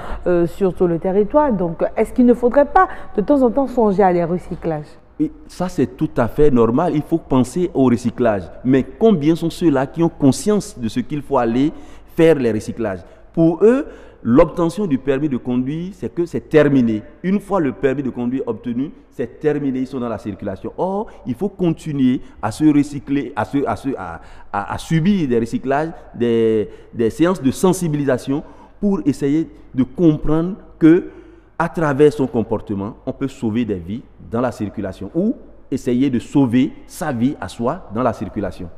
sur tout le territoire. Donc, est-ce qu'il ne faudrait pas de temps en temps songer à des recyclages? Et ça, c'est tout à fait normal. Il faut penser au recyclage. Mais combien sont ceux-là qui ont conscience de ce qu'il faut aller faire les recyclages? Pour eux, l'obtention du permis de conduire, c'est que c'est terminé. Une fois le permis de conduire obtenu, c'est terminé. Ils sont dans la circulation. Or, il faut continuer à se recycler, à subir des recyclages, des séances de sensibilisation pour essayer de comprendre que à travers son comportement, on peut sauver des vies dans la circulation ou essayer de sauver sa vie à soi dans la circulation.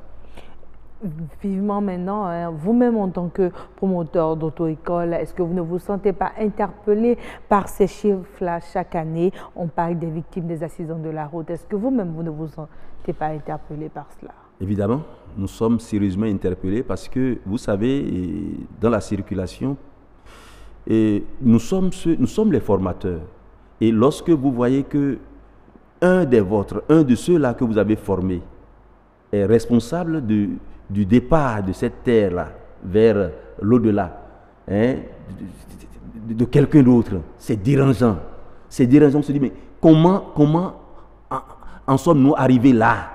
Vivement maintenant, hein, vous-même en tant que promoteur d'auto-école, est-ce que vous ne vous sentez pas interpellé par ces chiffres-là chaque année? On parle des victimes des accidents de la route. Est-ce que vous-même, vous ne vous sentez pas interpellé par cela? Évidemment, nous sommes sérieusement interpellés parce que, vous savez, dans la circulation, nous sommes les formateurs. Et lorsque vous voyez que un de ceux-là que vous avez formés est responsable du départ de cette terre-là vers l'au-delà, hein, de quelqu'un d'autre, c'est dérangeant. C'est dérangeant, on se dit, mais comment en sommes-nous arrivés là?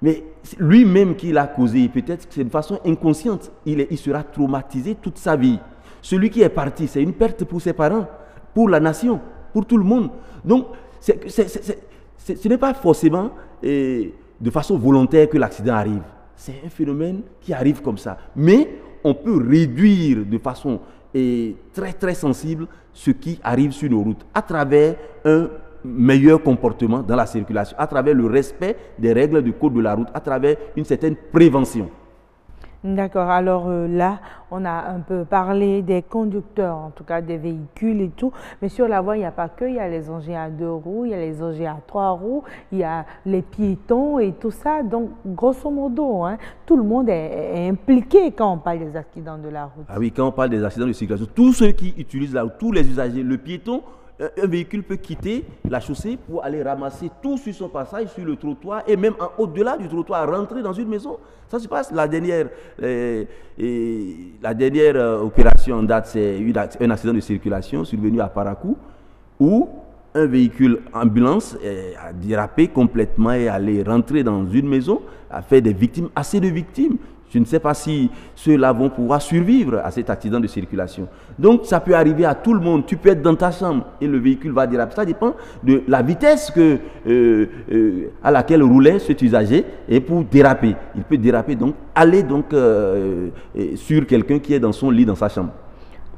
Mais lui-même qui l'a causé, peut-être que c'est de façon inconsciente, il sera traumatisé toute sa vie. Celui qui est parti, c'est une perte pour ses parents, pour la nation, pour tout le monde. Donc, ce n'est pas forcément de façon volontaire que l'accident arrive. C'est un phénomène qui arrive comme ça. Mais on peut réduire de façon très très sensible ce qui arrive sur nos routes à travers un meilleur comportement dans la circulation, à travers le respect des règles du code de la route, à travers une certaine prévention. D'accord, alors là, on a un peu parlé des conducteurs, en tout cas des véhicules et tout, mais sur la voie, il n'y a pas que, il y a les engins à 2 roues, il y a les engins à 3 roues, il y a les piétons et tout ça, donc grosso modo, hein, tout le monde est impliqué quand on parle des accidents de la route. Ah oui, quand on parle des accidents de circulation, tous ceux qui utilisent la route, tous les usagers, le piéton, un véhicule peut quitter la chaussée pour aller ramasser tout sur son passage, sur le trottoir et même au-delà du trottoir, rentrer dans une maison. Ça se passe. La dernière opération en date, c'est un accident de circulation survenu à Parakou où un véhicule ambulance a dérapé complètement et allé rentrer dans une maison, a fait des victimes, assez de victimes. Je ne sais pas si ceux-là vont pouvoir survivre à cet accident de circulation. Donc, ça peut arriver à tout le monde. Tu peux être dans ta chambre et le véhicule va déraper. Ça dépend de la vitesse à laquelle roulait cet usager et pour déraper. Il peut déraper, donc aller sur quelqu'un qui est dans son lit, dans sa chambre.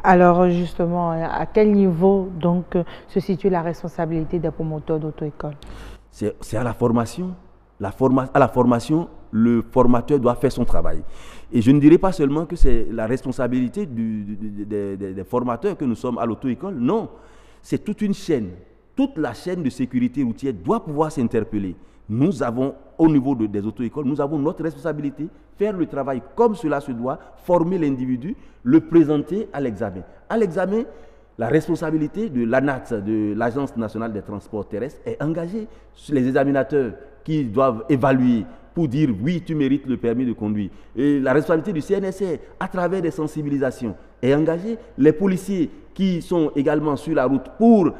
Alors, justement, à quel niveau donc se situe la responsabilité des promoteurs d'auto-école? C'est à la formation. À la formation, le formateur doit faire son travail. Et je ne dirais pas seulement que c'est la responsabilité des formateurs que nous sommes à l'auto-école. Non, c'est toute une chaîne. Toute la chaîne de sécurité routière doit pouvoir s'interpeller. Nous avons, au niveau des auto-écoles, nous avons notre responsabilité, faire le travail comme cela se doit, former l'individu, le présenter à l'examen. À l'examen, la responsabilité de l'ANAT, de l'Agence nationale des transports terrestres, est engagée sur les examinateurs qui doivent évaluer pour dire oui, tu mérites le permis de conduire. Et la responsabilité du CNSR, à travers des sensibilisations, est engagée. Les policiers qui sont également sur la route pour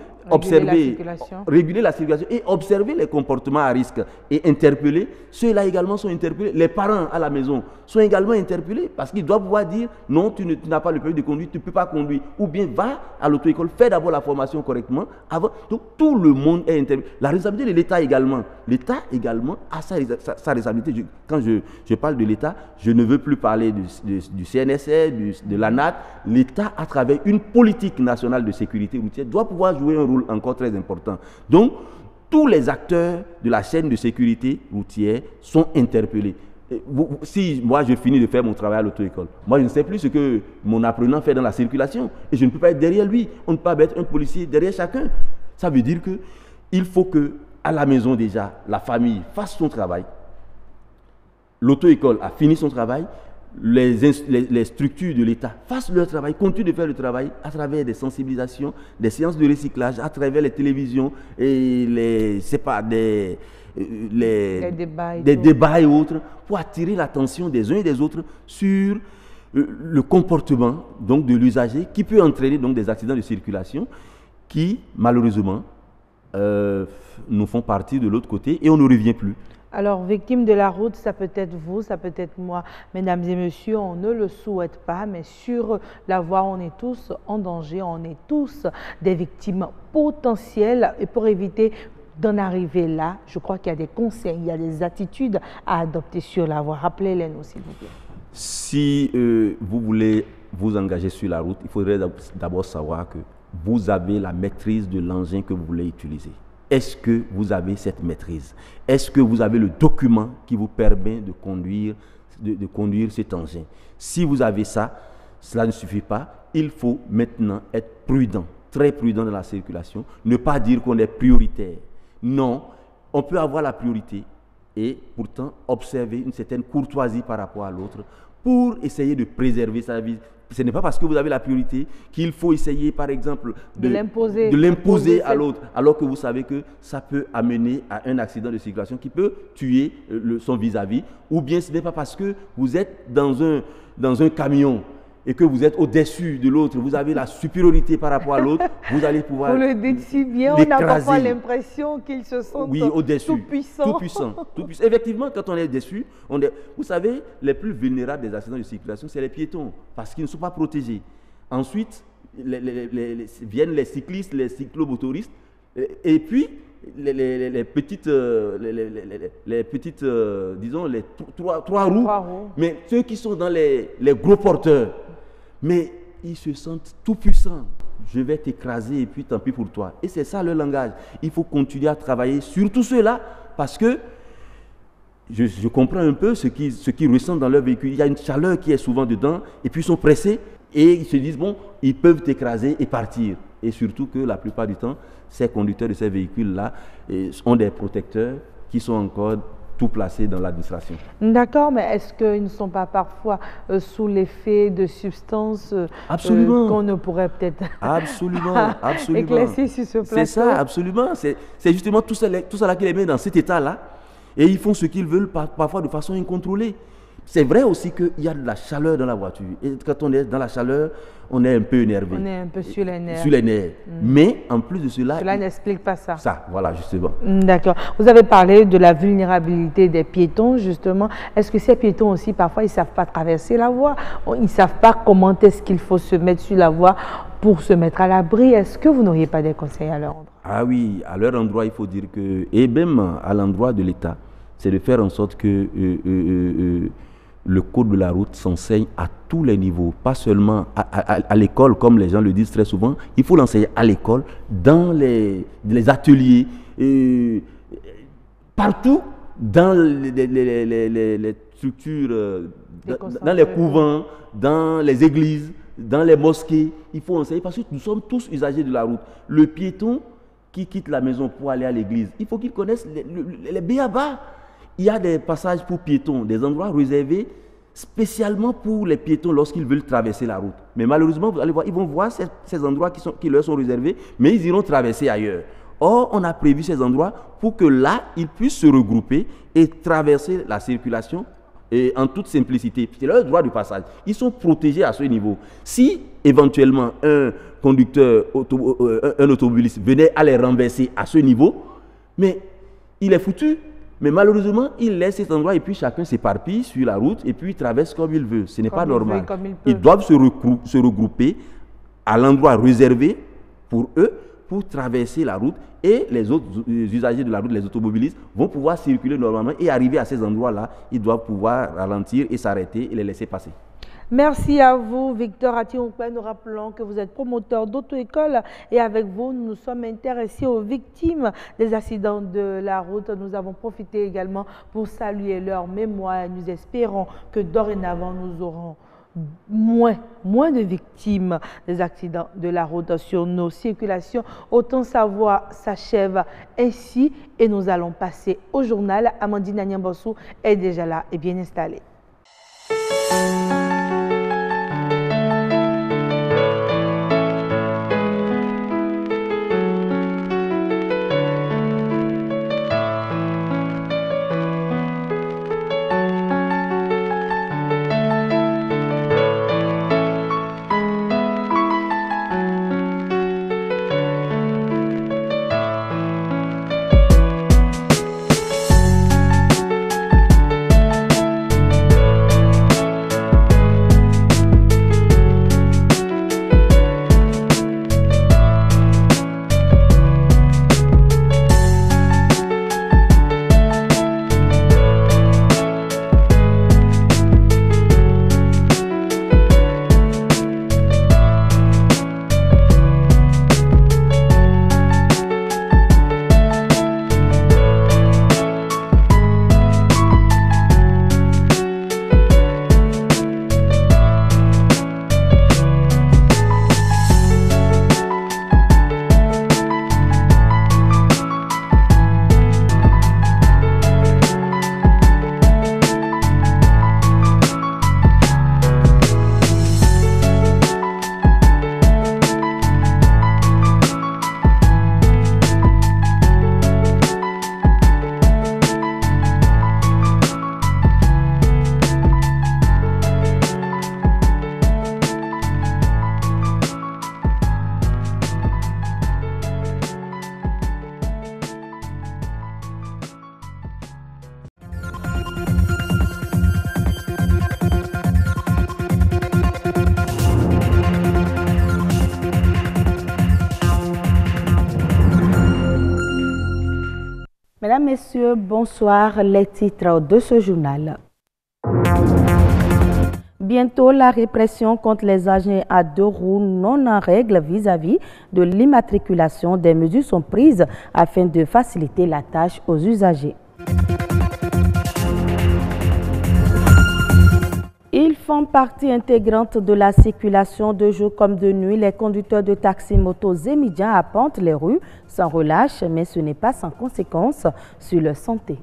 réguler la circulation et observer les comportements à risque et interpeller. Ceux-là également sont interpellés. Les parents à la maison sont également interpellés parce qu'ils doivent pouvoir dire non, tu n'as pas le permis de conduire, tu ne peux pas conduire. Ou bien va à l'auto-école, fais d'abord la formation correctement. Avant. Donc tout le monde est interpellé. La responsabilité de l'État également. L'État également a sa responsabilité. Quand je parle de l'État, je ne veux plus parler du CNSR, de l'ANAT. L'État, à travers une politique nationale de sécurité routière, doit pouvoir jouer un rôle encore très important. Donc, tous les acteurs de la chaîne de sécurité routière sont interpellés. Si moi je finis de faire mon travail à l'auto-école, moi je ne sais plus ce que mon apprenant fait dans la circulation et je ne peux pas être derrière lui. On ne peut pas mettre un policier derrière chacun. Ça veut dire qu'il faut que à la maison déjà, la famille fasse son travail. L'auto-école a fini son travail. Les structures de l'État fassent leur travail, continuent de faire le travail à travers des sensibilisations, des séances de recyclage, à travers les télévisions et des débats et autres, pour attirer l'attention des uns et des autres sur le comportement donc, de l'usager qui peut entraîner donc, des accidents de circulation qui, malheureusement, nous font partie de l'autre côté et on ne revient plus. Alors, victime de la route, ça peut être vous, ça peut être moi. Mesdames et messieurs, on ne le souhaite pas, mais sur la voie, on est tous en danger, on est tous des victimes potentielles. Et pour éviter d'en arriver là, je crois qu'il y a des conseils, il y a des attitudes à adopter sur la voie. Rappelez-les-nous, s'il vous plaît. Si vous voulez vous engager sur la route, il faudrait d'abord savoir que vous avez la maîtrise de l'engin que vous voulez utiliser. Est-ce que vous avez cette maîtrise? Est-ce que vous avez le document qui vous permet de conduire de conduire cet engin. Si vous avez ça, cela ne suffit pas. Il faut maintenant être prudent, très prudent dans la circulation. Ne pas dire qu'on est prioritaire. Non, on peut avoir la priorité et pourtant observer une certaine courtoisie par rapport à l'autre pour essayer de préserver sa vie. Ce n'est pas parce que vous avez la priorité qu'il faut essayer, par exemple, de l'imposer à l'autre, alors que vous savez que ça peut amener à un accident de circulation qui peut tuer son vis-à-vis. Ou bien ce n'est pas parce que vous êtes dans un camion et que vous êtes au-dessus de l'autre, vous avez la supériorité par rapport à l'autre, vous allez pouvoir l'écraser. Vous le dites si bien, on n'a parfois l'impression qu'ils se sentent tout puissants. Tout puissant. Effectivement, quand on est déçu, vous savez, les plus vulnérables des accidents de circulation, c'est les piétons, parce qu'ils ne sont pas protégés. Ensuite, viennent les cyclistes, les cyclomotoristes, et puis les petites, disons, les trois roues. Mais ceux qui sont dans les gros porteurs, mais ils se sentent tout puissants. Je vais t'écraser et puis tant pis pour toi. Et c'est ça le langage. Il faut continuer à travailler sur tout cela parce que je comprends un peu ce qu'ils ressentent dans leur véhicule. Il y a une chaleur qui est souvent dedans et puis ils sont pressés et ils se disent bon, ils peuvent t'écraser et partir. Et surtout que la plupart du temps, ces conducteurs de ces véhicules-là ont des protecteurs qui sont encore tout placés dans l'administration. D'accord, mais est-ce qu'ils ne sont pas parfois sous l'effet de substances qu'on ne pourrait peut-être absolument éclaircir sur ce plateau? C'est ça, absolument. C'est justement tout cela qui les met dans cet état-là. Et ils font ce qu'ils veulent parfois de façon incontrôlée. C'est vrai aussi qu'il y a de la chaleur dans la voiture. Et quand on est dans la chaleur, on est un peu énervé. On est un peu sur les nerfs. Mais en plus de cela... Cela n'explique pas ça. Ça, voilà, justement. D'accord. Vous avez parlé de la vulnérabilité des piétons, justement. Est-ce que ces piétons aussi, parfois, ils ne savent pas traverser la voie? Ils ne savent pas comment est-ce qu'il faut se mettre sur la voie pour se mettre à l'abri. Est-ce que vous n'auriez pas des conseils à leur endroit? Ah oui, à leur endroit, il faut dire que... Et même à l'endroit de l'État, c'est de faire en sorte que... le code de la route s'enseigne à tous les niveaux, pas seulement à l'école, comme les gens le disent très souvent. Il faut l'enseigner à l'école, dans les ateliers, partout, dans les structures, dans les couvents, dans les églises, dans les mosquées. Il faut enseigner parce que nous sommes tous usagers de la route. Le piéton qui quitte la maison pour aller à l'église, il faut qu'il connaisse les b.a.-ba. Il y a des passages pour piétons, des endroits réservés spécialement pour les piétons lorsqu'ils veulent traverser la route. Mais malheureusement, vous allez voir, ils vont voir ces endroits qui leur sont réservés, mais ils iront traverser ailleurs. Or, on a prévu ces endroits pour que là, ils puissent se regrouper et traverser la circulation en toute simplicité. C'est leur droit de passage. Ils sont protégés à ce niveau. Si, éventuellement, un conducteur, un automobiliste venait à les renverser à ce niveau, mais il est foutu. Mais malheureusement, il laisse cet endroit et puis chacun s'éparpille sur la route et puis traverse comme il veut. Ce n'est pas normal. Ils doivent se regrouper à l'endroit réservé pour eux pour traverser la route et les autres usagers de la route, les automobilistes, vont pouvoir circuler normalement et arriver à ces endroits-là. Ils doivent pouvoir ralentir et s'arrêter et les laisser passer. Merci à vous, Victor Ationgkwe. Nous rappelons que vous êtes promoteur d'auto-école et avec vous, nous nous sommes intéressés aux victimes des accidents de la route. Nous avons profité également pour saluer leur mémoire. Nous espérons que dorénavant, nous aurons moins de victimes des accidents de la route sur nos circulations. Autant savoir s'achève ainsi et nous allons passer au journal. Amandine Anyambossou est déjà là et bien installée. Mesdames, Messieurs, bonsoir. Les titres de ce journal. Bientôt, la répression contre les engins à 2 roues non en règle vis-à-vis de l'immatriculation des mesures sont prises afin de faciliter la tâche aux usagers. Ils font partie intégrante de la circulation de jour comme de nuit. Les conducteurs de taxis motos et médias arpentent les rues sans relâche, mais ce n'est pas sans conséquence sur leur santé.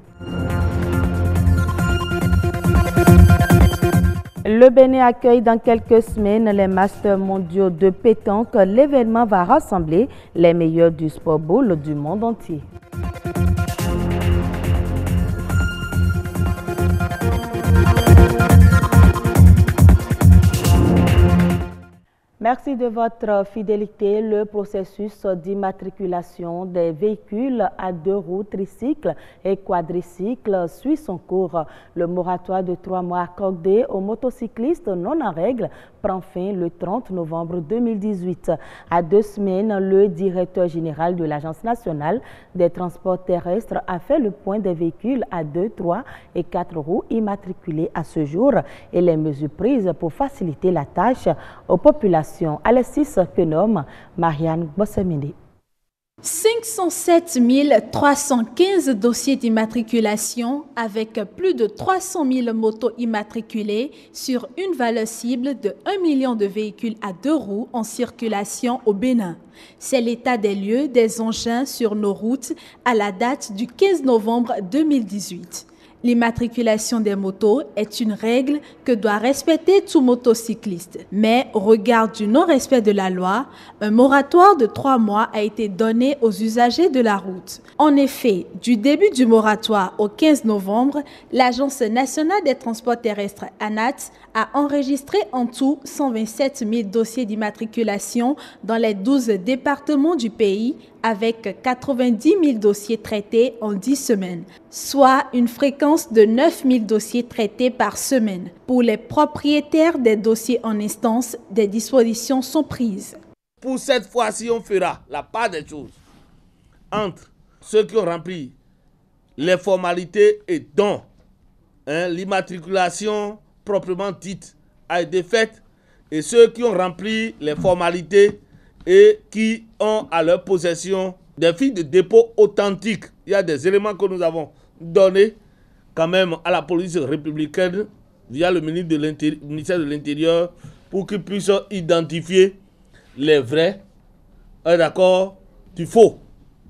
Le Bénin accueille dans quelques semaines les Masters mondiaux de pétanque. L'événement va rassembler les meilleurs du sport ball du monde entier. Merci de votre fidélité. Le processus d'immatriculation des véhicules à 2 roues, tricycles et quadricycles suit son cours. Le moratoire de 3 mois accordé aux motocyclistes non en règle prend fin le 30 novembre 2018. À 2 semaines, le directeur général de l'Agence nationale des transports terrestres a fait le point des véhicules à 2, 3 et 4 roues immatriculés à ce jour et les mesures prises pour faciliter la tâche aux populations. Alexis Kenom, Marianne Bossemini. 507 315 dossiers d'immatriculation avec plus de 300 000 motos immatriculées sur une valeur cible de 1 million de véhicules à 2 roues en circulation au Bénin. C'est l'état des lieux des engins sur nos routes à la date du 15 novembre 2018. L'immatriculation des motos est une règle que doit respecter tout motocycliste. Mais au regard du non-respect de la loi, un moratoire de 3 mois a été donné aux usagers de la route. En effet, du début du moratoire au 15 novembre, l'Agence nationale des transports terrestres ANAT a enregistré en tout 127 000 dossiers d'immatriculation dans les 12 départements du pays, avec 90 000 dossiers traités en 10 semaines, soit une fréquence de 9 000 dossiers traités par semaine. Pour les propriétaires des dossiers en instance, des dispositions sont prises. Pour cette fois-ci, on fera la part des choses entre ceux qui ont rempli les formalités et dont l'immatriculation proprement dite a été faite et ceux qui ont rempli les formalités et qui ont à leur possession des fiches de dépôt authentiques. Il y a des éléments que nous avons donnés quand même à la police républicaine via le ministère de l'Intérieur pour qu'ils puissent identifier les vrais, du faux.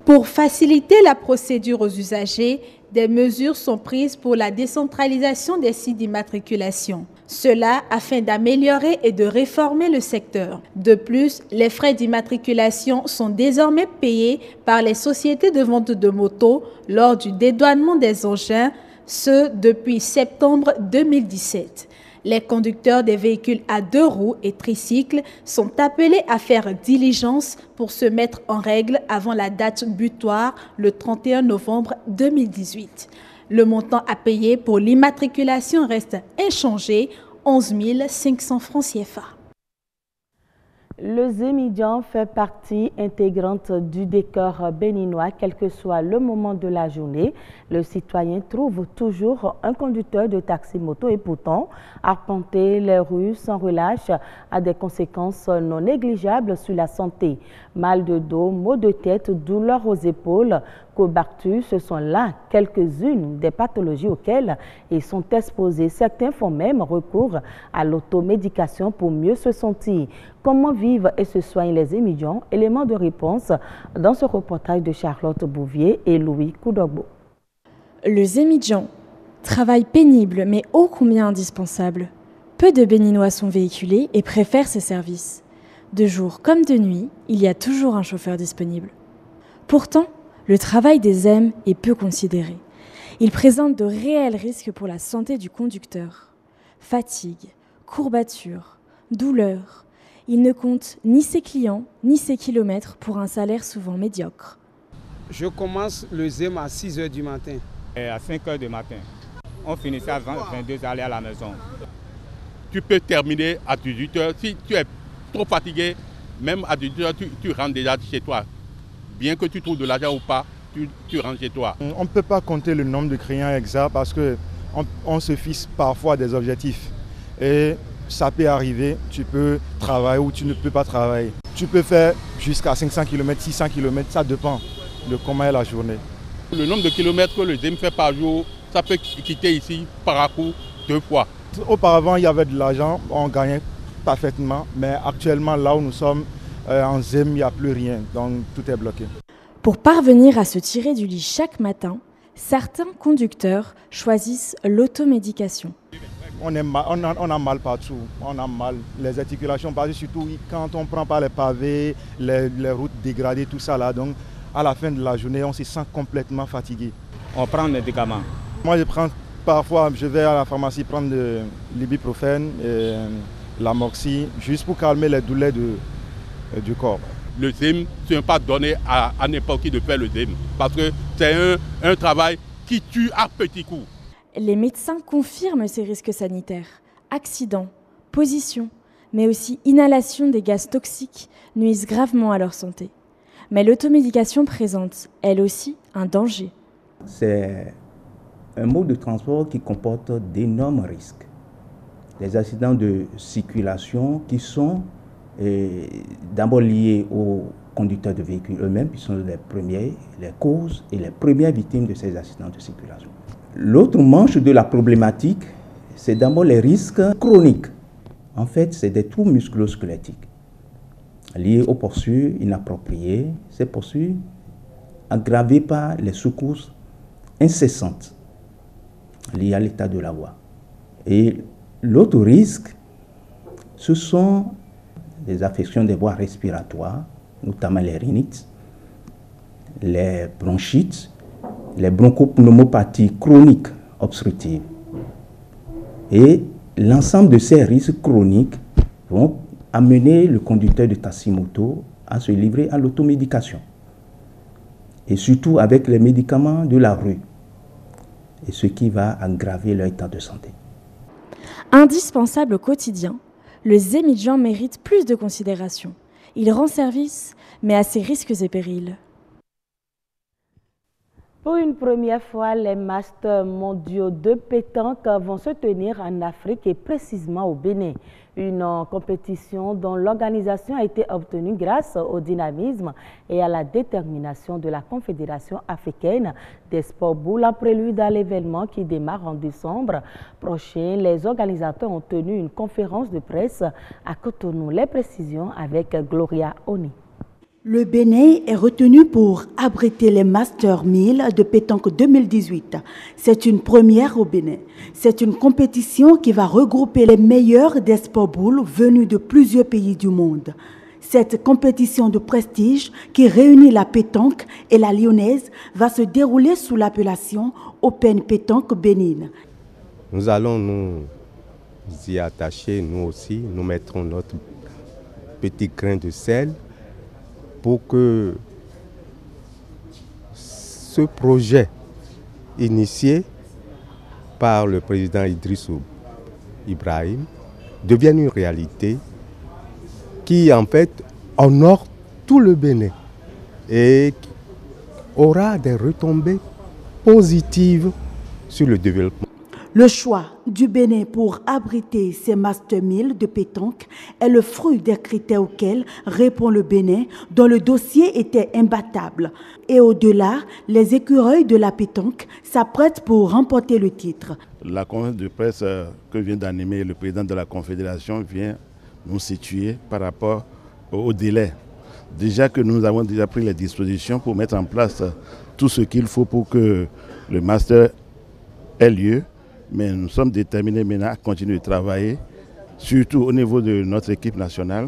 Pour faciliter la procédure aux usagers, des mesures sont prises pour la décentralisation des sites d'immatriculation. Cela afin d'améliorer et de réformer le secteur. De plus, les frais d'immatriculation sont désormais payés par les sociétés de vente de motos lors du dédouanement des engins, ce depuis septembre 2017. Les conducteurs des véhicules à 2 roues et tricycles sont appelés à faire diligence pour se mettre en règle avant la date butoir, le 31 novembre 2018. Le montant à payer pour l'immatriculation reste inchangé, 11 500 francs CFA. Le Zémidjan fait partie intégrante du décor béninois, quel que soit le moment de la journée. Le citoyen trouve toujours un conducteur de taxi-moto et pourtant, arpenter les rues sans relâche a des conséquences non négligeables sur la santé. Mal de dos, maux de tête, douleurs aux épaules, cobartus, ce sont là quelques-unes des pathologies auxquelles ils sont exposés. Certains font même recours à l'automédication pour mieux se sentir. Comment vivent et se soignent les Zémidjans? Élément de réponse dans ce reportage de Charlotte Bouvier et Louis Koudogbo. Le Zémidjan, travail pénible mais ô combien indispensable. Peu de Béninois sont véhiculés et préfèrent ces services. De jour comme de nuit, il y a toujours un chauffeur disponible. Pourtant, le travail des ZEM est peu considéré. Il présente de réels risques pour la santé du conducteur. Fatigue, courbatures, douleurs. Il ne compte ni ses clients, ni ses kilomètres pour un salaire souvent médiocre. Je commence le ZEM à 6 h du matin. Et à 5 h du matin. On finissait à 22 h aller à la maison. Tu peux terminer à 18 h. Si tu es trop fatigué, même à 18 h, tu rentres déjà chez toi. Bien que tu trouves de l'argent ou pas, tu rentres chez toi. On ne peut pas compter le nombre de clients exact parce qu'on se fixe parfois des objectifs. Et ça peut arriver, tu peux travailler ou tu ne peux pas travailler. Tu peux faire jusqu'à 500 km, 600 km, ça dépend de comment est la journée. Le nombre de kilomètres que le ZEM fait par jour, ça peut quitter ici par à coup 2 fois. Auparavant, il y avait de l'argent, on gagnait parfaitement, mais actuellement, là où nous sommes, en ZEM, il n'y a plus rien, donc tout est bloqué. Pour parvenir à se tirer du lit chaque matin, certains conducteurs choisissent l'automédication. On a mal partout, on a mal, les articulations partout, surtout quand on prend par les pavés, les routes dégradées, tout ça là, donc à la fin de la journée, on se sent complètement fatigué. On prend des médicaments. Moi, parfois, je vais à la pharmacie prendre de l'ibuprofène, l'amoxy, juste pour calmer les douleurs du corps. Le ZEM, ce n'est pas donné à n'importe qui de faire le ZEM, parce que c'est un travail qui tue à petits coups. Les médecins confirment ces risques sanitaires. Accidents, position, mais aussi inhalation des gaz toxiques nuisent gravement à leur santé. Mais l'automédication présente, elle aussi, un danger. C'est un mode de transport qui comporte d'énormes risques. Les accidents de circulation qui sont d'abord liés aux conducteurs de véhicules eux-mêmes, qui sont les causes et les premières victimes de ces accidents de circulation. L'autre manche de la problématique, c'est d'abord les risques chroniques. En fait, c'est des troubles musculo-squelettiques liés aux postures inappropriées, ces postures aggravées par les secousses incessantes liées à l'état de la voie. Et l'autre risque, ce sont les affections des voies respiratoires, notamment les rhinites, les bronchites, les bronchopneumopathies chroniques obstructives. Et l'ensemble de ces risques chroniques vont amener le conducteur de taxi-moto à se livrer à l'automédication. Et surtout avec les médicaments de la rue. Et ce qui va aggraver leur état de santé. Indispensable au quotidien, le Zemidjan mérite plus de considération. Il rend service, mais à ses risques et périls. Pour une première fois, les Masters mondiaux de pétanque vont se tenir en Afrique et précisément au Bénin. Une compétition dont l'organisation a été obtenue grâce au dynamisme et à la détermination de la Confédération africaine des sports boules en prélude à l'événement qui démarre en décembre prochain. Les organisateurs ont tenu une conférence de presse à Cotonou. Les précisions avec Gloria Oni. Le Bénin est retenu pour abriter les Masters 1000 de pétanque 2018. C'est une première au Bénin. C'est une compétition qui va regrouper les meilleurs des sports boules venus de plusieurs pays du monde. Cette compétition de prestige qui réunit la pétanque et la lyonnaise va se dérouler sous l'appellation Open Pétanque Bénin. Nous allons nous y attacher, nous aussi. Nous mettrons notre petit grain de sel pour que ce projet initié par le président Idrissou Ibrahim devienne une réalité qui en fait honore tout le Bénin et aura des retombées positives sur le développement. Le choix du Bénin pour abriter ces Masters 1000 de pétanque est le fruit des critères auxquels répond le Bénin, dont le dossier était imbattable. Et au-delà, les écureuils de la pétanque s'apprêtent pour remporter le titre. La conférence de presse que vient d'animer le président de la Confédération vient nous situer par rapport au délai. Déjà que nous avons déjà pris les dispositions pour mettre en place tout ce qu'il faut pour que le Master ait lieu. Mais nous sommes déterminés maintenant à continuer de travailler, surtout au niveau de notre équipe nationale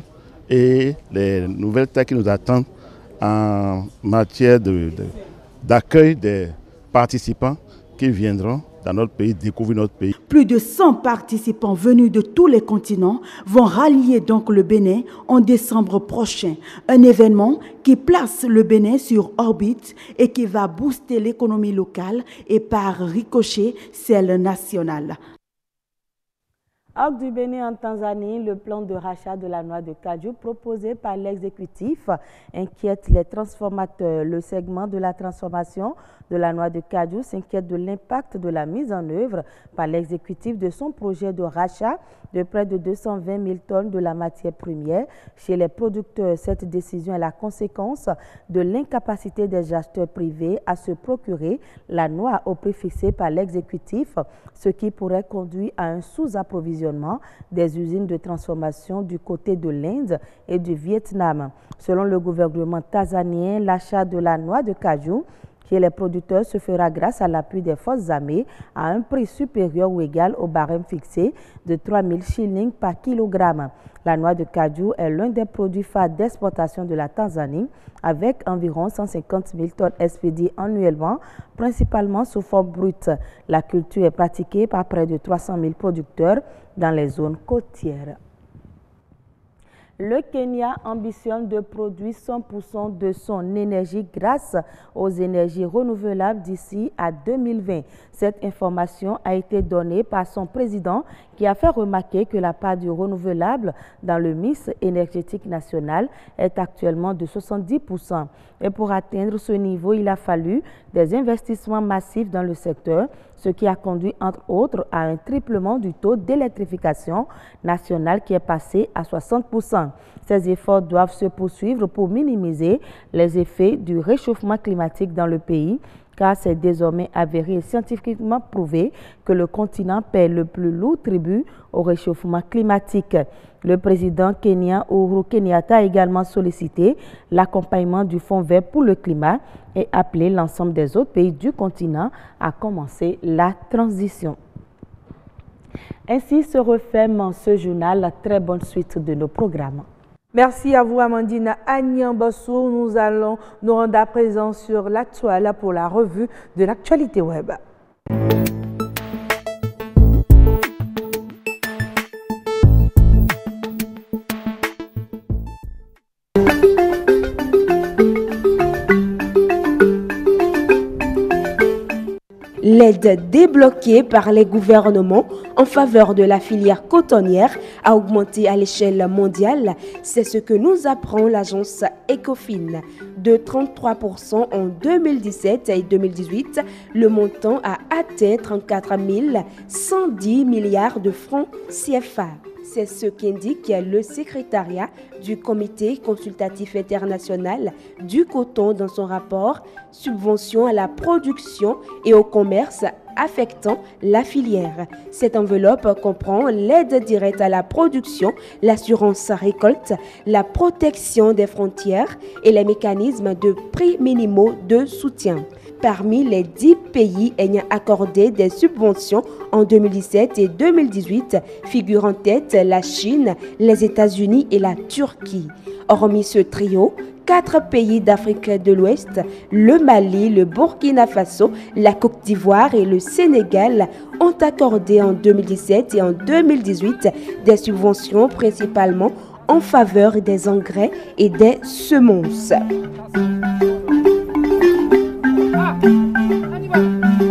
et les nouvelles tâches qui nous attendent en matière d'accueil des participants qui viendront dans notre pays, découvrir notre pays. Plus de 100 participants venus de tous les continents vont rallier donc le Bénin en décembre prochain. Un événement qui place le Bénin sur orbite et qui va booster l'économie locale et par ricochet celle nationale. Hors du Bénin en Tanzanie, le plan de rachat de la noix de cajou proposé par l'exécutif inquiète les transformateurs. Le segment de la transformation de la noix de cajou s'inquiète de l'impact de la mise en œuvre par l'exécutif de son projet de rachat de près de 220 000 tonnes de la matière première chez les producteurs. Cette décision est la conséquence de l'incapacité des acheteurs privés à se procurer la noix au prix fixé par l'exécutif, ce qui pourrait conduire à un sous-approvisionnement des usines de transformation du côté de l'Inde et du Vietnam. Selon le gouvernement tanzanien, l'achat de la noix de cajou chez les producteurs se fera grâce à l'appui des forces armées à un prix supérieur ou égal au barème fixé de 3 000 shillings par kilogramme. La noix de cajou est l'un des produits phares d'exportation de la Tanzanie, avec environ 150 000 tonnes expédiées annuellement, principalement sous forme brute. La culture est pratiquée par près de 300 000 producteurs dans les zones côtières. Le Kenya ambitionne de produire 100% de son énergie grâce aux énergies renouvelables d'ici à 2020. Cette information a été donnée par son président qui a fait remarquer que la part du renouvelable dans le mix énergétique national est actuellement de 70%. Et pour atteindre ce niveau, il a fallu des investissements massifs dans le secteur, ce qui a conduit entre autres à un triplement du taux d'électrification nationale qui est passé à 60%. Ces efforts doivent se poursuivre pour minimiser les effets du réchauffement climatique dans le pays, car c'est désormais avéré et scientifiquement prouvé que le continent paie le plus lourd tribut au réchauffement climatique. Le président kenyan Uhuru Kenyatta a également sollicité l'accompagnement du Fonds vert pour le climat et appelé l'ensemble des autres pays du continent à commencer la transition. Ainsi se referme ce journal. Très bonne suite de nos programmes. Merci à vous, Amandine Agnambassou. Nous allons nous rendre à présent sur l'actuel pour la revue de l'actualité web. L'aide débloquée par les gouvernements en faveur de la filière cotonnière a augmenté à l'échelle mondiale. C'est ce que nous apprend l'agence Ecofin. De 33% en 2017 et 2018, le montant a atteint 34 110 milliards de francs CFA. C'est ce qu'indique le secrétariat du Comité consultatif international du coton dans son rapport « Subventions à la production et au commerce affectant la filière ». Cette enveloppe comprend l'aide directe à la production, l'assurance récolte, la protection des frontières et les mécanismes de prix minimaux de soutien. Parmi les 10 pays ayant accordé des subventions en 2017 et 2018 figurent en tête la Chine, les États-Unis et la Turquie. Hormis ce trio, 4 pays d'Afrique de l'Ouest, le Mali, le Burkina Faso, la Côte d'Ivoire et le Sénégal ont accordé en 2017 et en 2018 des subventions principalement en faveur des engrais et des semences.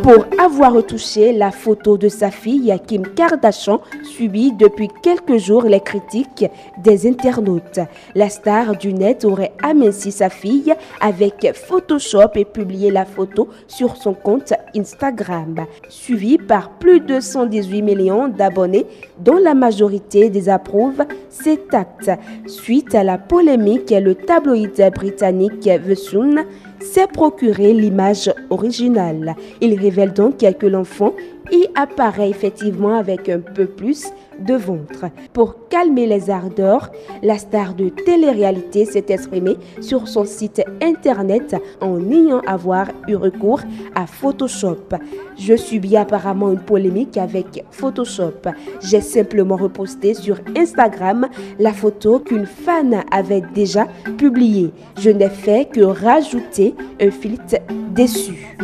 Pour avoir retouché la photo de sa fille, Kim Kardashian subit depuis quelques jours les critiques des internautes. La star du net aurait aminci sa fille avec Photoshop et publié la photo sur son compte Instagram. Suivi par plus de 118 millions d'abonnés, dont la majorité désapprouvent cet acte. Suite à la polémique, le tabloïd britannique The Sun s'est procuré l'image originale. Il révèle donc que l'enfant y apparaît effectivement avec un peu plus de ventre. Pour calmer les ardeurs, la star de télé-réalité s'est exprimée sur son site internet en niant avoir eu recours à Photoshop. Je subis apparemment une polémique avec Photoshop. J'ai simplement reposté sur Instagram la photo qu'une fan avait déjà publiée. Je n'ai fait que rajouter un filtre dessus.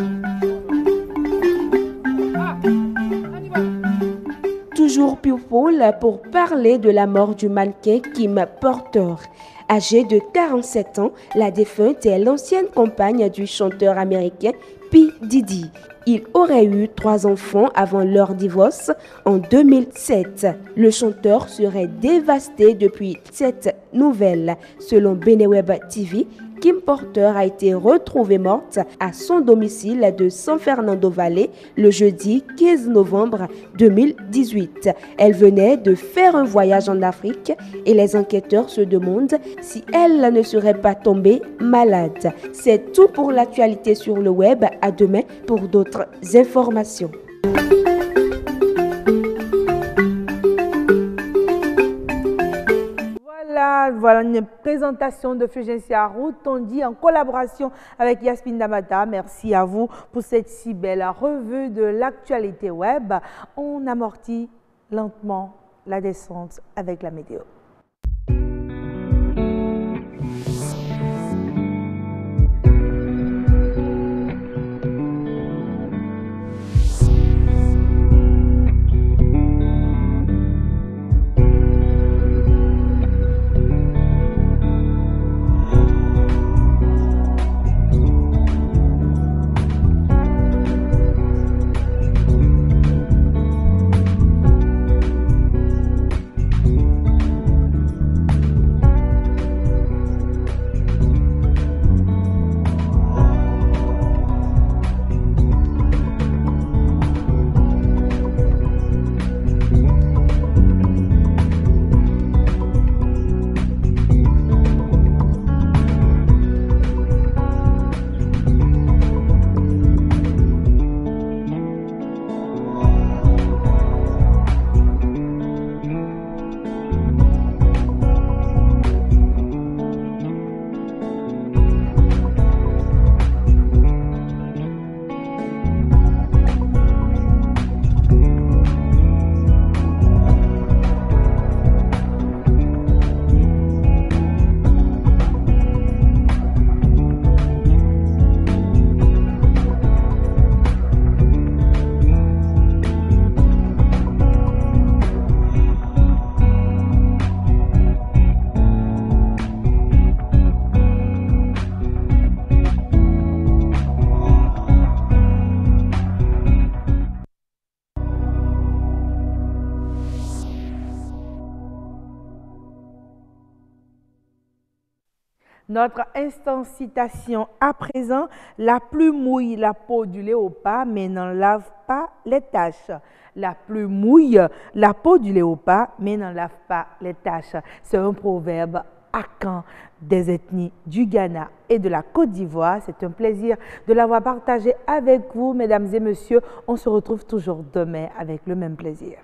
Toujours People pour parler de la mort du mannequin Kim Porter. Âgée de 47 ans, la défunte est l'ancienne compagne du chanteur américain P. Diddy. Il aurait eu 3 enfants avant leur divorce en 2007. Le chanteur serait dévasté depuis cette nouvelle. Selon Beneweb TV, Kim Porter a été retrouvée morte à son domicile de San Fernando Valley le jeudi 15 novembre 2018. Elle venait de faire un voyage en Afrique et les enquêteurs se demandent si elle ne serait pas tombée malade. C'est tout pour l'actualité sur le web. À demain pour d'autres informations. Voilà une présentation de Fulgencia Routondi en collaboration avec Yasmine Damata. Merci à vous pour cette si belle revue de l'actualité web. On amortit lentement la descente avec la météo. Notre instant citation à présent, la pluie mouille la peau du léopard mais n'en lave pas les taches. La pluie mouille la peau du léopard mais n'en lave pas les taches. C'est un proverbe akan des ethnies du Ghana et de la Côte d'Ivoire. C'est un plaisir de l'avoir partagé avec vous, mesdames et messieurs. On se retrouve toujours demain avec le même plaisir.